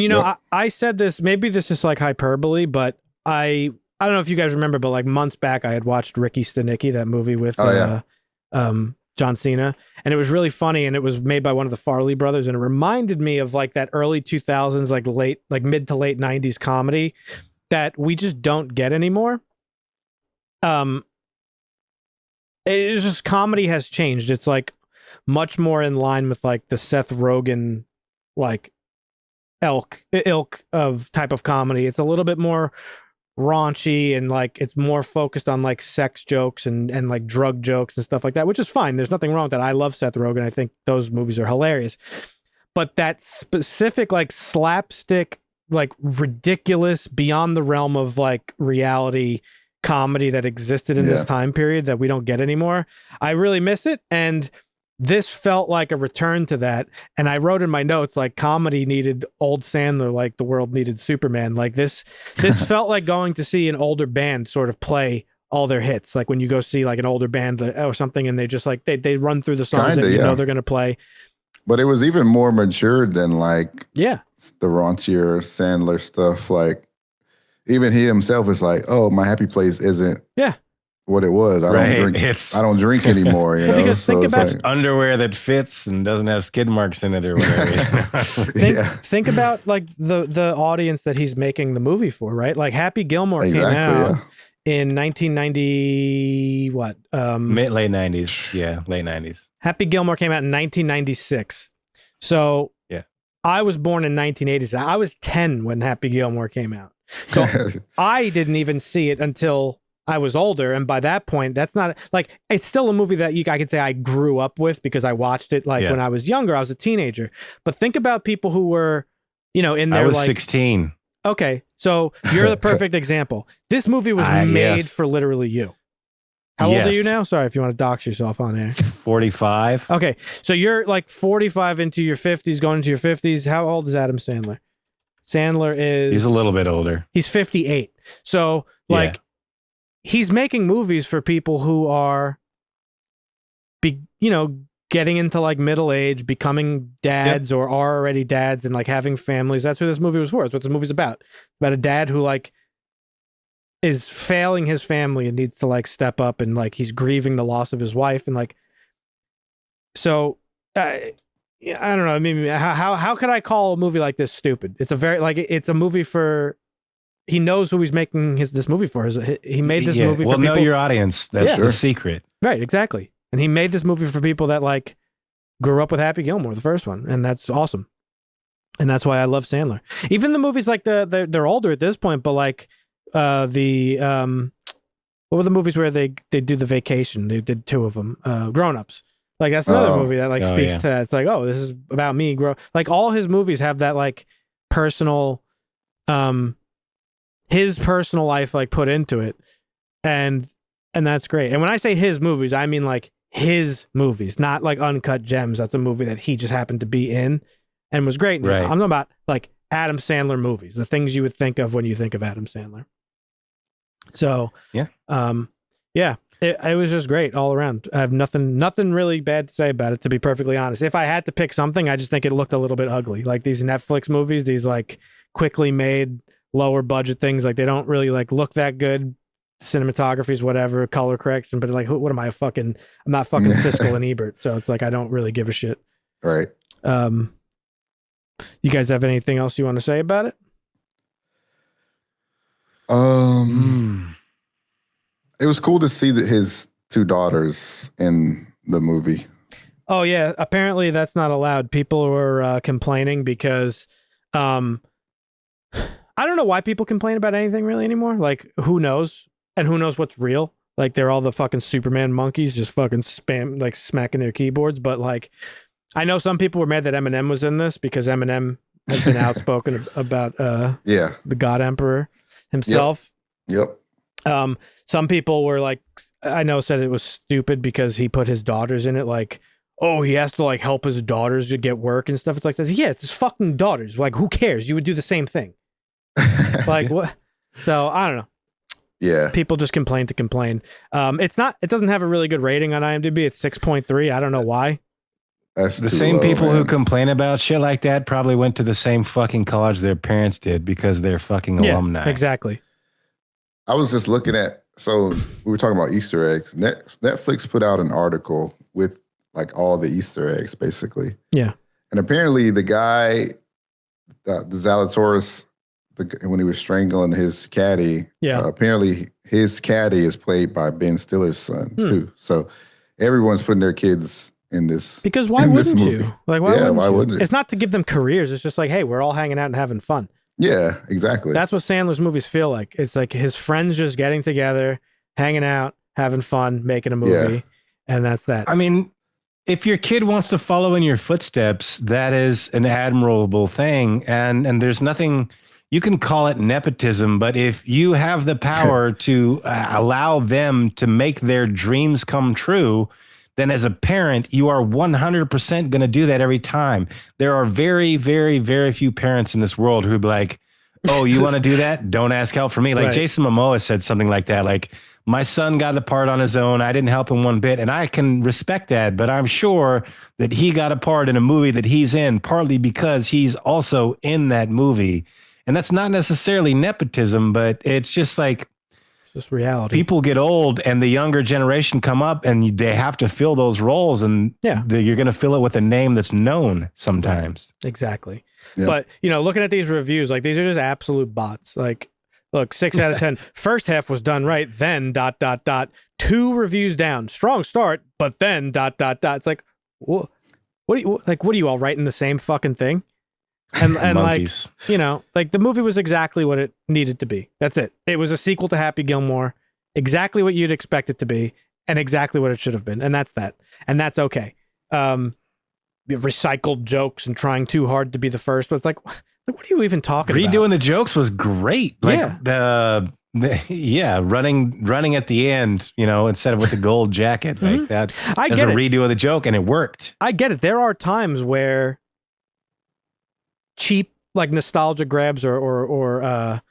[SPEAKER 2] I said this, maybe this is like hyperbole, but I don't know if you guys remember, but like months back, I had watched Ricky Stenicki, that movie with John Cena, and it was really funny, and it was made by one of the Farley brothers, and it reminded me of like that early 2000s, like mid to late 90s comedy that we just don't get anymore. It's just comedy has changed. It's like much more in line with like the Seth Rogen like ilk of type of comedy. It's a little bit more raunchy and like it's more focused on like sex jokes and like drug jokes and stuff like that, which is fine. There's nothing wrong with that. I love Seth Rogen. I think those movies are hilarious. But that specific like slapstick, like ridiculous, beyond the realm of like reality comedy that existed in this time period that we don't get anymore, I really miss it. And this felt like a return to that. And I wrote in my notes, like, comedy needed old Sandler, like the world needed Superman. Like this felt like going to see an older band sort of play all their hits. Like when you go see like an older band or something, and they just like, they run through the songs that you know they're going to play.
[SPEAKER 3] But it was even more matured than like
[SPEAKER 2] the
[SPEAKER 3] raunchier Sandler stuff. Like even he himself is like, oh, my happy place isn't what it was. I don't drink anymore. You know,
[SPEAKER 2] because think about
[SPEAKER 3] like,
[SPEAKER 4] underwear that fits and doesn't have skid marks in it or whatever.
[SPEAKER 2] Think about like the audience that he's making the movie for, right? Like Happy Gilmore came out in 1990. What?
[SPEAKER 4] Late 90s. Yeah, late 90s.
[SPEAKER 2] Happy Gilmore came out in 1996. So I was born in 1980. I was 10 when Happy Gilmore came out. So I didn't even see it until I was older, and by that point, that's not like, it's still a movie that I could say I grew up with because I watched it like when I was younger. I was a teenager. But think about people who were, in their,
[SPEAKER 4] I was
[SPEAKER 2] like
[SPEAKER 4] 16.
[SPEAKER 2] Okay, so you're the perfect example. This movie was made for literally you. How old are you now? Sorry if you want to dox yourself on air.
[SPEAKER 4] 45.
[SPEAKER 2] Okay, so you're like 45 into your 50s, going into your 50s. How old is Adam Sandler? He's
[SPEAKER 4] a little bit older.
[SPEAKER 2] He's 58. So like he's making movies for people who are getting into like middle age, becoming dads or are already dads and like having families. That's what this movie was for. That's what this movie's about. About a dad who like is failing his family and needs to like step up, and like he's grieving the loss of his wife, and like so I don't know. I mean, how could I call a movie like this stupid? It's a very it's a movie for. He knows who he's making this movie for. He made this movie for people.
[SPEAKER 4] Well, know your audience. That's the secret.
[SPEAKER 2] Right, exactly. And he made this movie for people that like grew up with Happy Gilmore, the first one, and that's awesome. And that's why I love Sandler. Even the movies like they're older at this point, but like what were the movies where they do the vacation? They did 2 of them. Grown Ups. Like that's another movie that like speaks to that. It's like, oh, this is about me. Like all his movies have that like personal his personal life like put into it, and that's great. And when I say his movies, I mean like his movies, not like Uncut Gems. That's a movie that he just happened to be in and was great. Right. I'm talking about like Adam Sandler movies, the things you would think of when you think of Adam Sandler. So it was just great all around. I have nothing really bad to say about it, to be perfectly honest. If I had to pick something, I just think it looked a little bit ugly. Like these Netflix movies, these like quickly made lower budget things, like they don't really like look that good. Cinematography's whatever, color correction, but like what am I I'm not fucking Siskel and Ebert, so it's like I don't really give a shit.
[SPEAKER 3] Right.
[SPEAKER 2] You guys have anything else you want to say about it?
[SPEAKER 3] It was cool to see that his 2 daughters in the movie.
[SPEAKER 2] Oh yeah, apparently that's not allowed. People were complaining because I don't know why people complain about anything really anymore. Like, who knows? And who knows what's real? Like, they're all the fucking Superman monkeys just fucking like smacking their keyboards. But like, I know some people were mad that Eminem was in this because Eminem has been outspoken about the God Emperor himself.
[SPEAKER 3] Yep.
[SPEAKER 2] Some people were like, I know, said it was stupid because he put his daughters in it. Like, oh, he has to like help his daughters to get work and stuff. It's like, yeah, it's his fucking daughters. Like, who cares? You would do the same thing. Like, what? So I don't know.
[SPEAKER 3] Yeah.
[SPEAKER 2] People just complain to complain. It doesn't have a really good rating on IMDb. It's 6.3. I don't know why.
[SPEAKER 3] That's
[SPEAKER 4] the
[SPEAKER 3] too
[SPEAKER 4] same
[SPEAKER 3] low,
[SPEAKER 4] people
[SPEAKER 3] man.
[SPEAKER 4] who complain about shit like that probably went to the same fucking college their parents did because they're fucking alumni.
[SPEAKER 2] Exactly.
[SPEAKER 3] I was just looking at, so we were talking about Easter eggs. Netflix put out an article with like all the Easter eggs, basically.
[SPEAKER 2] Yeah.
[SPEAKER 3] And apparently the guy, the Zalatoris, when he was strangling his caddy, apparently his caddy is played by Ben Stiller's son too. So everyone's putting their kids in this.
[SPEAKER 2] Because why wouldn't you? Like, why wouldn't you? It's not to give them careers. It's just like, hey, we're all hanging out and having fun.
[SPEAKER 3] Yeah, exactly.
[SPEAKER 2] That's what Sandler's movies feel like. It's like his friends just getting together, hanging out, having fun, making a movie, and that's that.
[SPEAKER 4] I mean, if your kid wants to follow in your footsteps, that is an admirable thing, and there's nothing. You can call it nepotism, but if you have the power to allow them to make their dreams come true, then as a parent, you are 100% going to do that every time. There are very, very, very few parents in this world who be like, oh, you want to do that? Don't ask help from me. Like Jason Momoa said something like that. Like, my son got the part on his own. I didn't help him one bit. And I can respect that. But I'm sure that he got a part in a movie that he's in, partly because he's also in that movie. And that's not necessarily nepotism, but it's just like, it's
[SPEAKER 2] just reality.
[SPEAKER 4] People get old and the younger generation come up and they have to fill those roles. And you're going to fill it with a name that's known sometimes.
[SPEAKER 2] Exactly.
[SPEAKER 3] Yeah.
[SPEAKER 2] But, looking at these reviews, like, these are just absolute bots. Like, look, 6 out of 10. First half was done right. Then ... 2 reviews down. Strong start, but then ... It's like, what are you all writing the same fucking thing? And
[SPEAKER 4] Monkeys.
[SPEAKER 2] like the movie was exactly what it needed to be. That's it. It was a sequel to Happy Gilmore, exactly what you'd expect it to be, and exactly what it should have been. And that's that. And that's okay. Recycled jokes and trying too hard to be the first, but it's like what are you even talking about?
[SPEAKER 4] Redoing the jokes was great. Like running at the end, instead of with the gold jacket, like that.
[SPEAKER 2] I
[SPEAKER 4] get a redo of the joke, and it worked.
[SPEAKER 2] I get it. There are times where cheap like nostalgia grabs or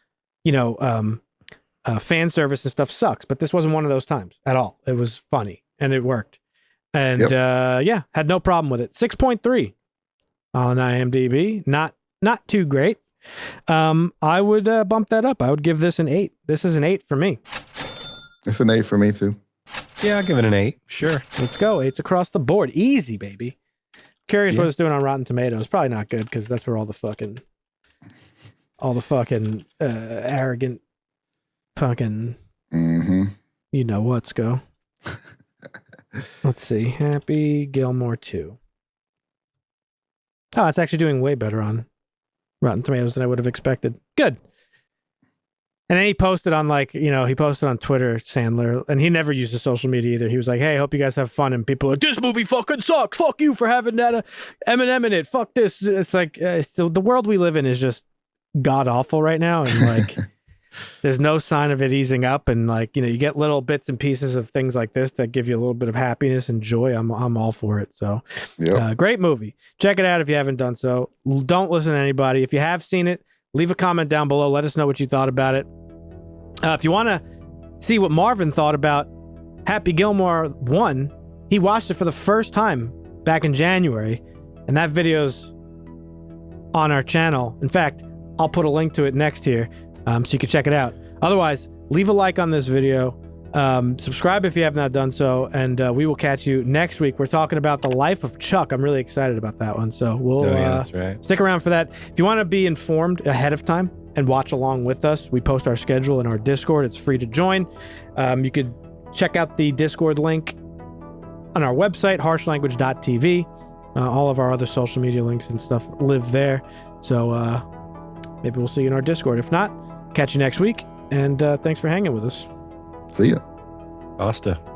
[SPEAKER 2] fan service and stuff sucks, but this wasn't one of those times at all. It was funny and it worked, and had no problem with it. 6.3 on IMDb, not too great. I would bump that up. I would give this an 8. This is an 8 for me.
[SPEAKER 3] It's an 8 for me too.
[SPEAKER 4] Yeah, I'll give it an 8. Sure,
[SPEAKER 2] let's go. 8's across the board, easy, baby. Curious what it's doing on Rotten Tomatoes. Probably not good because that's where all the fucking arrogant fucking you know what's go. Let's see. Happy Gilmore 2. Oh, it's actually doing way better on Rotten Tomatoes than I would have expected. Good. And then he posted on he posted on Twitter, Sandler, and he never uses social media either. He was like, hey, hope you guys have fun. And people are like, this movie fucking sucks. Fuck you for having that Eminem in it. Fuck this. It's like, the world we live in is just god awful right now. And like, there's no sign of it easing up. And like, you get little bits and pieces of things like this that give you a little bit of happiness and joy. I'm all for it. So great movie. Check it out if you haven't done so. Don't listen to anybody. If you have seen it, leave a comment down below. Let us know what you thought about it. If you want to see what Marvin thought about Happy Gilmore 1, he watched it for the first time back in January, and that video's on our channel. In fact, I'll put a link to it next here so you can check it out. Otherwise, leave a like on this video. Subscribe if you have not done so, and we will catch you next week. We're talking about The Life of Chuck. I'm really excited about that one, so we'll
[SPEAKER 4] that's right.
[SPEAKER 2] Stick around for that. If you want to be informed ahead of time and watch along with us, we post our schedule in our Discord. It's free to join. You could check out the Discord link on our website, harshlanguage.tv. All of our other social media links and stuff live there. So maybe we'll see you in our Discord. If not, catch you next week. And thanks for hanging with us.
[SPEAKER 3] See ya.
[SPEAKER 4] Basta.